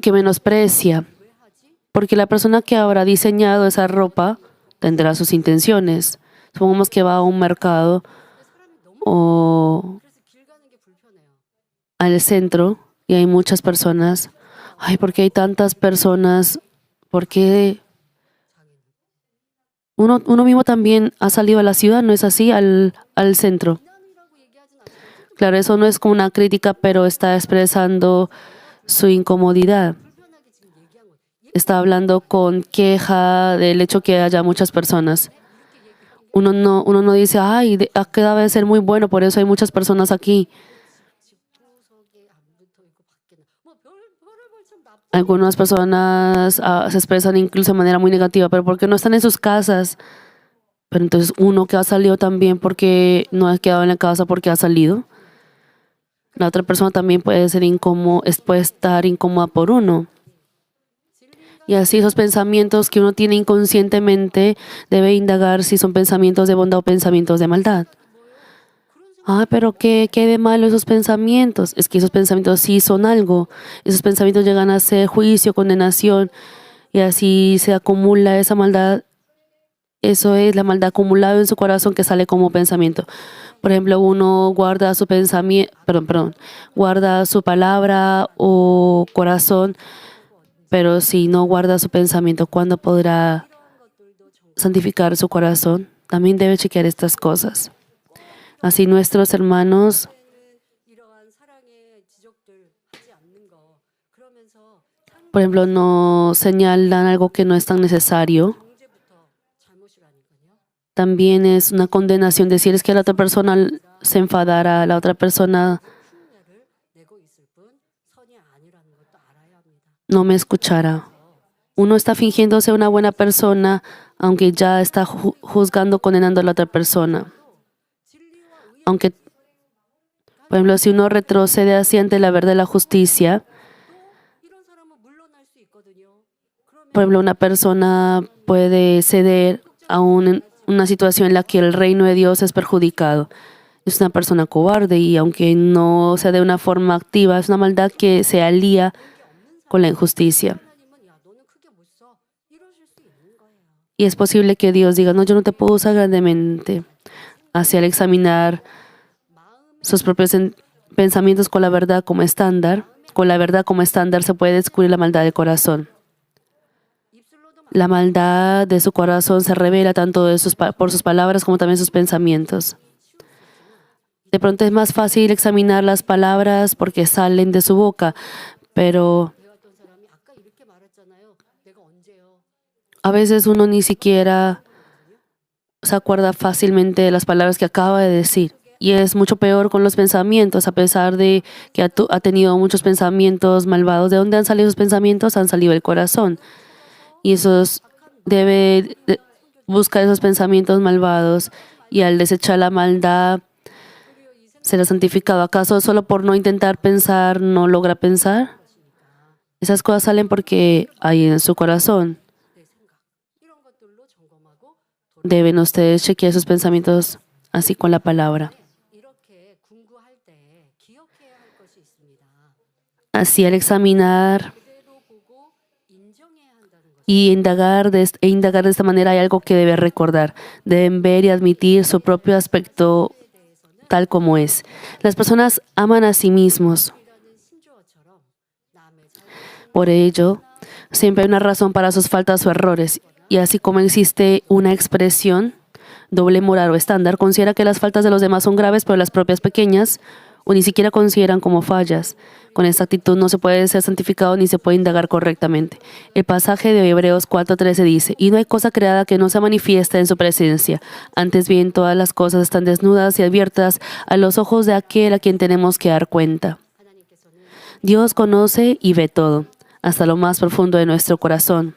que menosprecia, porque la persona que habrá diseñado esa ropa tendrá sus intenciones. Supongamos que va a un mercado o al centro y hay muchas personas. ¿Por qué hay tantas personas? ¿Por qué? Uno mismo también ha salido a la ciudad, ¿no es así? Al centro. Claro, eso no es como una crítica, pero está expresando su incomodidad. Está hablando con queja del hecho que haya muchas personas. Uno no dice, acaba de ser muy bueno, por eso hay muchas personas aquí. Algunas personas se expresan incluso de manera muy negativa, pero ¿por qué no están en sus casas? Pero entonces uno que ha salido también, porque no ha quedado en la casa porque ha salido. La otra persona también puede estar incómoda por uno. Y así esos pensamientos que uno tiene inconscientemente debe indagar si son pensamientos de bondad o pensamientos de maldad. Pero ¿qué de malo esos pensamientos? Es que esos pensamientos sí son algo. Esos pensamientos llegan a ser juicio, condenación, y así se acumula esa maldad. Eso es la maldad acumulada en su corazón que sale como pensamiento. Por ejemplo, uno guarda su pensamiento, guarda su palabra o corazón, pero si no guarda su pensamiento, ¿cuándo podrá santificar su corazón? También debe chequear estas cosas. Así nuestros hermanos por ejemplo, no señalan algo que no es tan necesario. También es una condenación decir es que la otra persona se enfadara, la otra persona no me escuchará. Uno está fingiendo ser una buena persona, aunque ya está juzgando, condenando a la otra persona. Aunque, por ejemplo, si uno retrocede así ante la verdad de la justicia, por ejemplo, una persona puede ceder a una situación en la que el reino de Dios es perjudicado. Es una persona cobarde y aunque no sea de una forma activa, es una maldad que se alía con la injusticia. Y es posible que Dios diga, no, yo no te puedo usar grandemente. Así al examinar sus propios pensamientos con la verdad como estándar, se puede descubrir la maldad del corazón. La maldad de su corazón se revela tanto por sus palabras como también sus pensamientos. De pronto es más fácil examinar las palabras porque salen de su boca, pero a veces uno ni siquiera se acuerda fácilmente de las palabras que acaba de decir. Y es mucho peor con los pensamientos, a pesar de que ha tenido muchos pensamientos malvados. ¿De dónde han salido esos pensamientos? Han salido del corazón. Y debe buscar esos pensamientos malvados y al desechar la maldad será santificado. ¿Acaso solo por no intentar pensar no logra pensar? Esas cosas salen porque hay en su corazón. Deben ustedes chequear sus pensamientos así con la palabra. Así al examinar Y indagar de esta manera hay algo que debe recordar. Deben ver y admitir su propio aspecto tal como es. Las personas aman a sí mismos. Por ello, siempre hay una razón para sus faltas o errores. Y así como existe una expresión, doble moral o estándar, considera que las faltas de los demás son graves, pero las propias pequeñas, o ni siquiera consideran como fallas. Con esta actitud no se puede ser santificado ni se puede indagar correctamente. El pasaje de Hebreos 4:13 dice: y no hay cosa creada que no se manifieste en su presencia. Antes bien, todas las cosas están desnudas y abiertas a los ojos de aquel a quien tenemos que dar cuenta. Dios conoce y ve todo, hasta lo más profundo de nuestro corazón.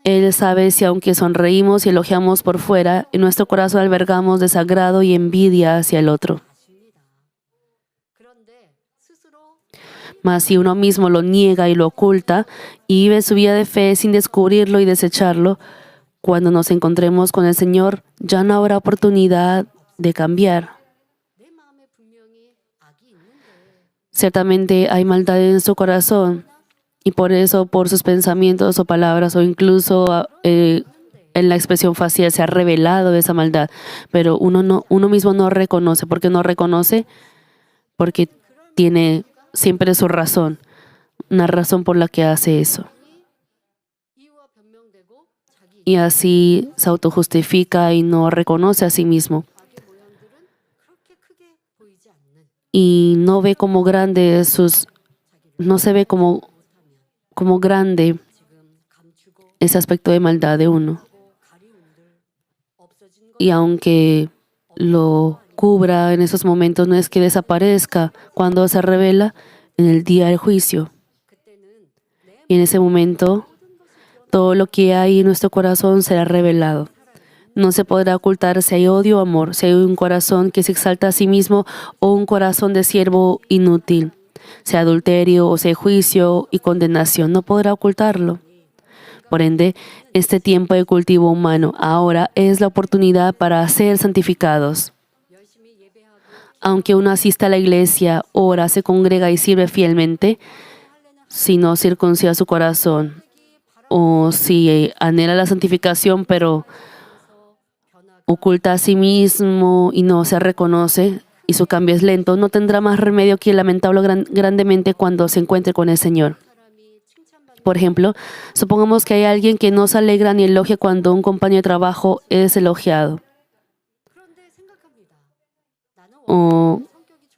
Él sabe si aunque sonreímos y elogiamos por fuera, en nuestro corazón albergamos desagrado y envidia hacia el otro. Mas si uno mismo lo niega y lo oculta y vive su vida de fe sin descubrirlo y desecharlo, cuando nos encontremos con el Señor ya no habrá oportunidad de cambiar. Ciertamente hay maldad en su corazón y por eso, por sus pensamientos o palabras o incluso en la expresión facial se ha revelado esa maldad, pero uno mismo no reconoce. ¿Por qué no reconoce? Porque tiene siempre su razón, una razón por la que hace eso. Y así se autojustifica y no reconoce a sí mismo. Y no ve como grande no se ve como grande ese aspecto de maldad de uno. Y aunque lo cubra en esos momentos, no es que desaparezca cuando se revela en el día del juicio. Y en ese momento, todo lo que hay en nuestro corazón será revelado. No se podrá ocultar si hay odio o amor, si hay un corazón que se exalta a sí mismo o un corazón de siervo inútil, sea adulterio o sea juicio y condenación. No podrá ocultarlo. Por ende, este tiempo de cultivo humano ahora es la oportunidad para ser santificados. Aunque uno asista a la iglesia, ora, se congrega y sirve fielmente, si no circuncida su corazón o si anhela la santificación pero oculta a sí mismo y no se reconoce y su cambio es lento, no tendrá más remedio que lamentarlo grandemente cuando se encuentre con el Señor. Por ejemplo, supongamos que hay alguien que no se alegra ni elogia cuando un compañero de trabajo es elogiado. O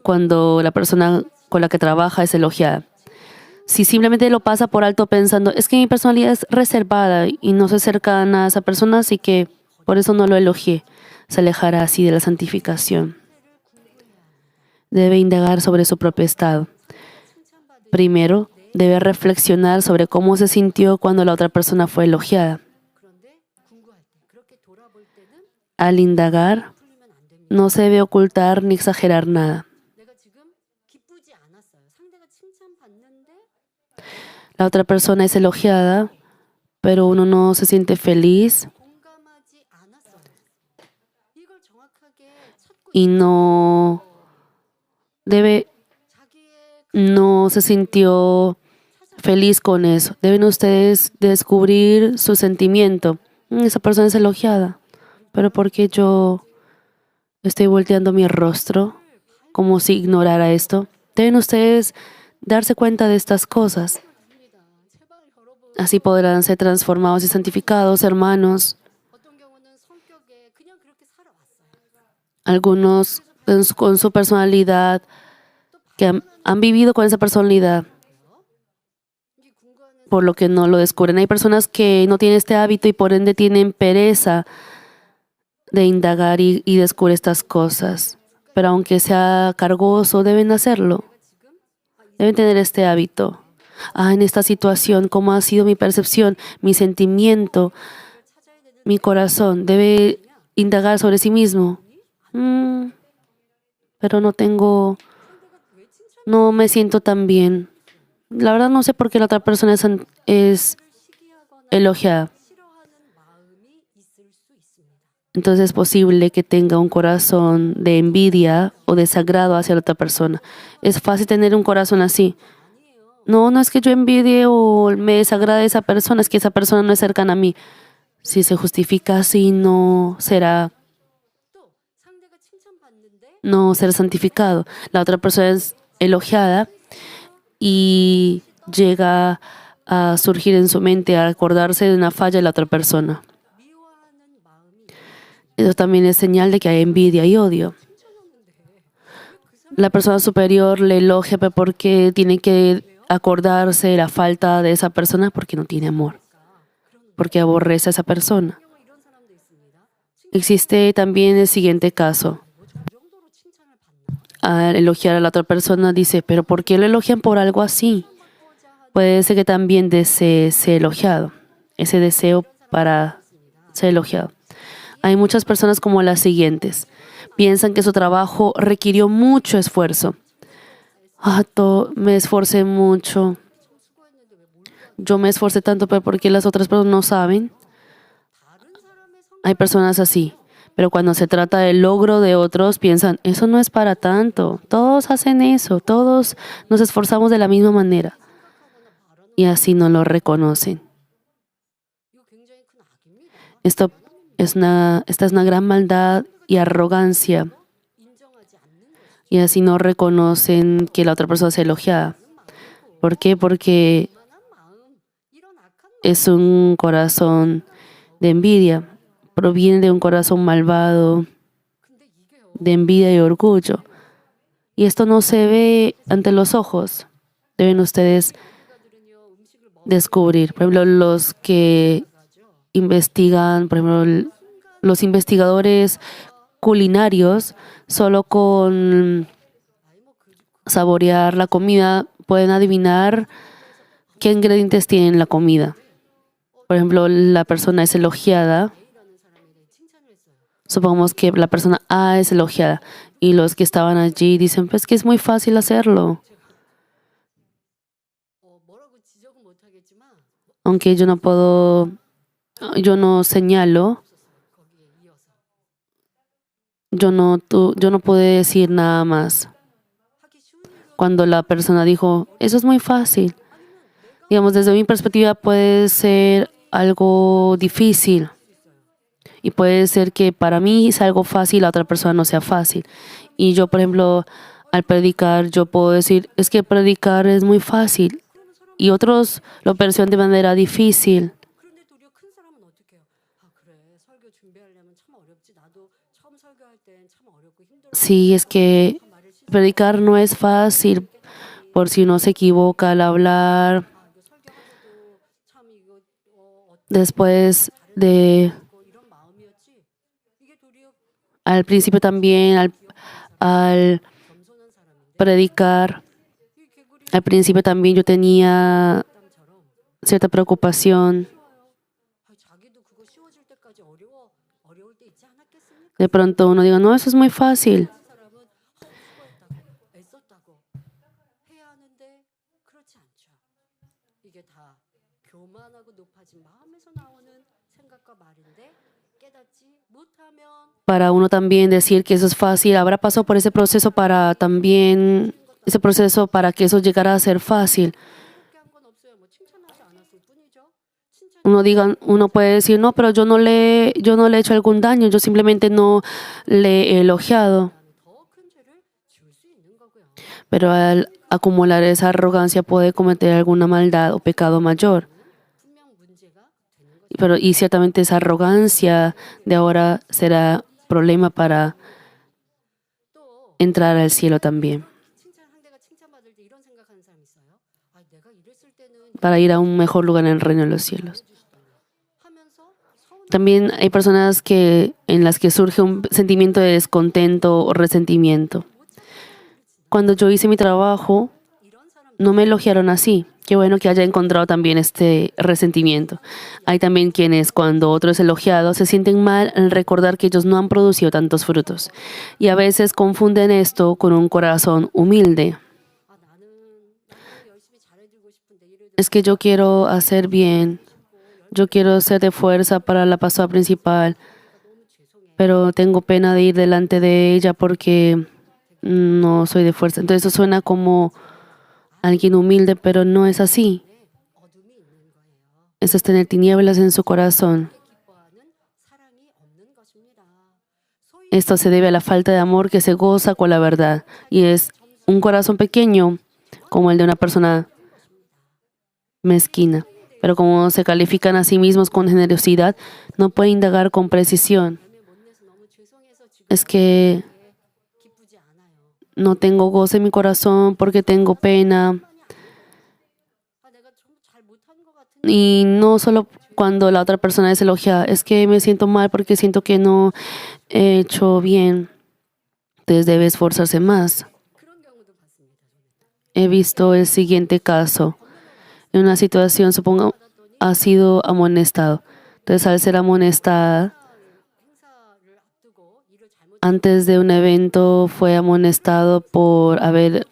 cuando la persona con la que trabaja es elogiada. Si simplemente lo pasa por alto pensando, es que mi personalidad es reservada y no soy cercana a esa persona, así que por eso no lo elogié, se alejará así de la santificación. Debe indagar sobre su propio estado. Primero, debe reflexionar sobre cómo se sintió cuando la otra persona fue elogiada. Al indagar, no se debe ocultar ni exagerar nada. La otra persona es elogiada, pero uno no se siente feliz y no se sintió feliz con eso. Deben ustedes descubrir su sentimiento. Esa persona es elogiada, pero ¿por qué yo estoy volteando mi rostro como si ignorara esto? Deben ustedes darse cuenta de estas cosas. Así podrán ser transformados y santificados, hermanos. Algunos con su personalidad, que han vivido con esa personalidad, por lo que no lo descubren. Hay personas que no tienen este hábito y por ende tienen pereza de indagar y descubrir estas cosas. Pero aunque sea cargoso, deben hacerlo. Deben tener este hábito. En esta situación, ¿cómo ha sido mi percepción, mi sentimiento, mi corazón? Debe indagar sobre sí mismo. Pero no me siento tan bien. La verdad no sé por qué la otra persona es elogiada. Entonces es posible que tenga un corazón de envidia o desagrado hacia la otra persona. Es fácil tener un corazón así. No, no es que yo envidie o me desagrade esa persona, es que esa persona no es cercana a mí. Si se justifica así, no será santificado. La otra persona es elogiada y llega a surgir en su mente, a acordarse de una falla de la otra persona. Eso también es señal de que hay envidia y odio. La persona superior le elogia, pero porque tiene que acordarse de la falta de esa persona porque no tiene amor, porque aborrece a esa persona. Existe también el siguiente caso. Al elogiar a la otra persona dice, pero ¿por qué lo elogian por algo así? Puede ser que también desee ser elogiado, ese deseo para ser elogiado. Hay muchas personas como las siguientes. Piensan que su trabajo requirió mucho esfuerzo. Me esforcé mucho. Yo me esforcé tanto, pero ¿por qué las otras personas no saben? Hay personas así. Pero cuando se trata del logro de otros, piensan, eso no es para tanto. Todos hacen eso. Todos nos esforzamos de la misma manera. Y así no lo reconocen. Esta es una gran maldad y arrogancia. Y así no reconocen que la otra persona sea elogiada. ¿Por qué? Porque es un corazón de envidia. Proviene de un corazón malvado, de envidia y orgullo. Y esto no se ve ante los ojos. Deben ustedes descubrir. Por ejemplo, los que investigan, por ejemplo, los investigadores culinarios, solo con saborear la comida pueden adivinar qué ingredientes tiene en la comida. Por ejemplo, la persona es elogiada. Supongamos que la persona A es elogiada y los que estaban allí dicen, pues que es muy fácil hacerlo. Aunque yo no señalo, yo no pude decir nada más. Cuando la persona dijo, eso es muy fácil. Digamos, desde mi perspectiva puede ser algo difícil. Y puede ser que para mí sea algo fácil, la otra persona no sea fácil. Y yo, por ejemplo, al predicar, yo puedo decir, es que predicar es muy fácil. Y otros lo perciben de manera difícil. Sí, es que predicar no es fácil por si uno se equivoca al hablar. Después de... Al principio también, al predicar, al principio también yo tenía cierta preocupación. De pronto uno diga, no, eso es muy fácil. Para uno también decir que eso es fácil, habrá pasado por ese proceso para que eso llegara a ser fácil. Uno puede decir, no, pero yo no le he hecho algún daño, yo simplemente no le he elogiado. Pero al acumular esa arrogancia puede cometer alguna maldad o pecado mayor. Y ciertamente esa arrogancia de ahora será problema para entrar al cielo también. Para ir a un mejor lugar en el reino de los cielos. También hay personas en las que surge un sentimiento de descontento o resentimiento. Cuando yo hice mi trabajo, no me elogiaron así. Qué bueno que haya encontrado también este resentimiento. Hay también quienes, cuando otro es elogiado, se sienten mal al recordar que ellos no han producido tantos frutos. Y a veces confunden esto con un corazón humilde. Es que yo quiero hacer bien. Yo quiero ser de fuerza para la pastora principal. Pero tengo pena de ir delante de ella porque no soy de fuerza. Entonces eso suena como alguien humilde, pero no es así. Eso es tener tinieblas en su corazón. Esto se debe a la falta de amor que se goza con la verdad. Y es un corazón pequeño como el de una persona mezquina. Pero como se califican a sí mismos con generosidad, no pueden indagar con precisión. Es que no tengo gozo en mi corazón porque tengo pena. Y no solo cuando la otra persona es elogiada, es que me siento mal porque siento que no he hecho bien. Entonces debe esforzarse más. He visto el siguiente caso. En una situación, supongo, ha sido amonestado. Entonces, al ser amonestada, antes de un evento fue amonestado por haber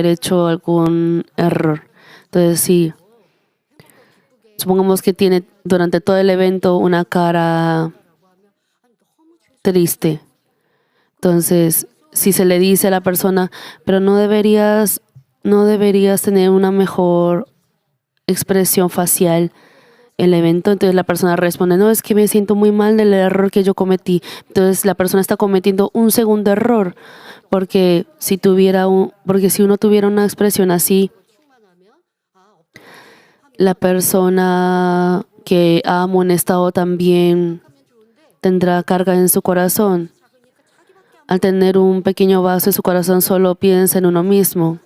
hecho algún error. Entonces, sí, supongamos que tiene durante todo el evento una cara triste. Entonces, si se le dice a la persona, pero no deberías tener una mejor expresión facial en el evento, entonces la persona responde, no, es que me siento muy mal del error que yo cometí. Entonces la persona está cometiendo un segundo error, porque si uno tuviera una expresión así, la persona que ha amonestado también tendrá carga en su corazón. Al tener un pequeño vaso en su corazón, solo piensa en uno mismo.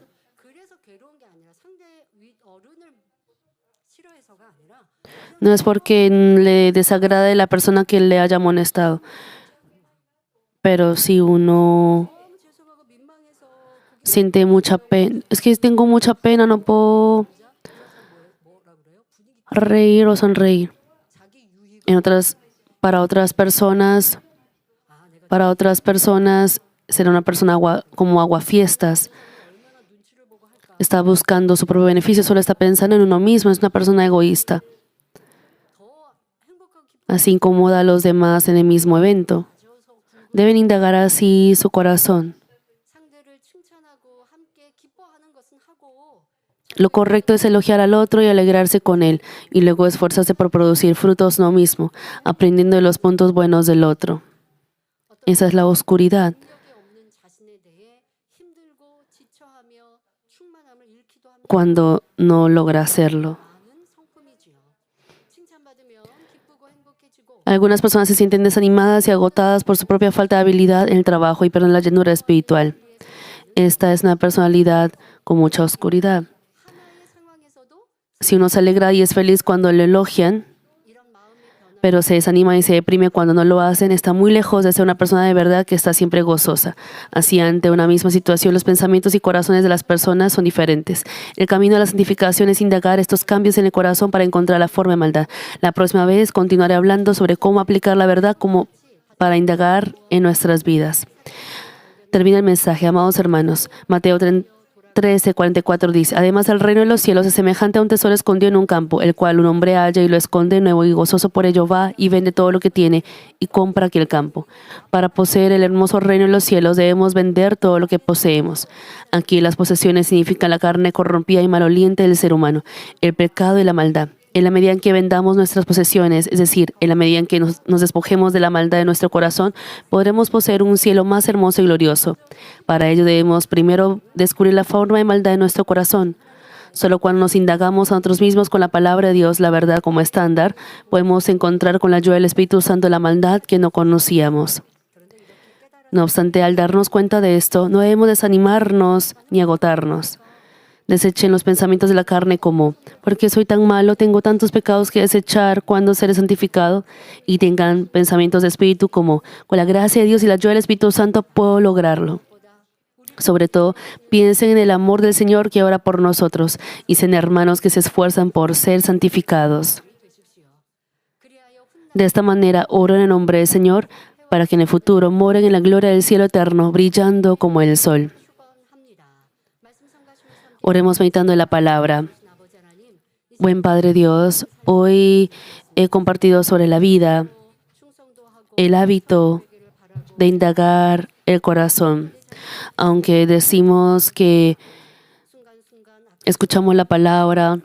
No es porque le desagrade la persona que le haya amonestado. Pero si uno siente mucha pena, es que tengo mucha pena, no puedo reír o sonreír. Para otras personas será una persona como aguafiestas. Está buscando su propio beneficio, solo está pensando en uno mismo, es una persona egoísta. Así incomoda a los demás en el mismo evento. Deben indagar así su corazón. Lo correcto es elogiar al otro y alegrarse con él, y luego esforzarse por producir frutos uno mismo, aprendiendo de los puntos buenos del otro. Esa es la oscuridad. Cuando no logra hacerlo. Algunas personas se sienten desanimadas y agotadas por su propia falta de habilidad en el trabajo y pierden la llenura espiritual. Esta es una personalidad con mucha oscuridad. Si uno se alegra y es feliz cuando le elogian, pero se desanima y se deprime cuando no lo hacen, está muy lejos de ser una persona de verdad que está siempre gozosa. Así, ante una misma situación, los pensamientos y corazones de las personas son diferentes. El camino a la santificación es indagar estos cambios en el corazón para encontrar la forma de maldad. La próxima vez continuaré hablando sobre cómo aplicar la verdad como para indagar en nuestras vidas. Termina el mensaje, amados hermanos. Mateo 13:44 dice, además el reino de los cielos es semejante a un tesoro escondido en un campo, el cual un hombre halla y lo esconde de nuevo y gozoso por ello va y vende todo lo que tiene y compra aquel campo. Para poseer el hermoso reino de los cielos debemos vender todo lo que poseemos. Aquí las posesiones significan la carne corrompida y maloliente del ser humano, el pecado y la maldad. En la medida en que vendamos nuestras posesiones, es decir, en la medida en que nos despojemos de la maldad de nuestro corazón, podremos poseer un cielo más hermoso y glorioso. Para ello debemos primero descubrir la forma de maldad de nuestro corazón. Solo cuando nos indagamos a nosotros mismos con la palabra de Dios, la verdad como estándar, podemos encontrar con la ayuda del Espíritu Santo la maldad que no conocíamos. No obstante, al darnos cuenta de esto, no debemos desanimarnos ni agotarnos. Desechen los pensamientos de la carne como, ¿por qué soy tan malo? Tengo tantos pecados que desechar cuando seré santificado. Y tengan pensamientos de espíritu como, con la gracia de Dios y la ayuda del Espíritu Santo puedo lograrlo. Sobre todo, piensen en el amor del Señor que ora por nosotros y sean hermanos que se esfuerzan por ser santificados. De esta manera, oro en el nombre del Señor para que en el futuro moren en la gloria del cielo eterno, brillando como el sol. Oremos meditando en la palabra. Buen Padre Dios, hoy he compartido sobre la vida, el hábito de indagar el corazón. Aunque decimos que escuchamos la palabra,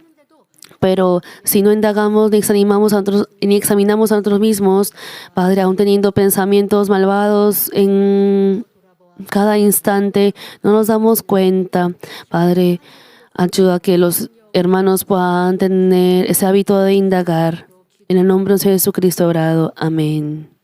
pero si no indagamos ni examinamos a nosotros mismos, Padre, aún teniendo pensamientos malvados en cada instante, no nos damos cuenta. Padre, ayuda a que los hermanos puedan tener ese hábito de indagar. En el nombre de Jesucristo orado. Amén.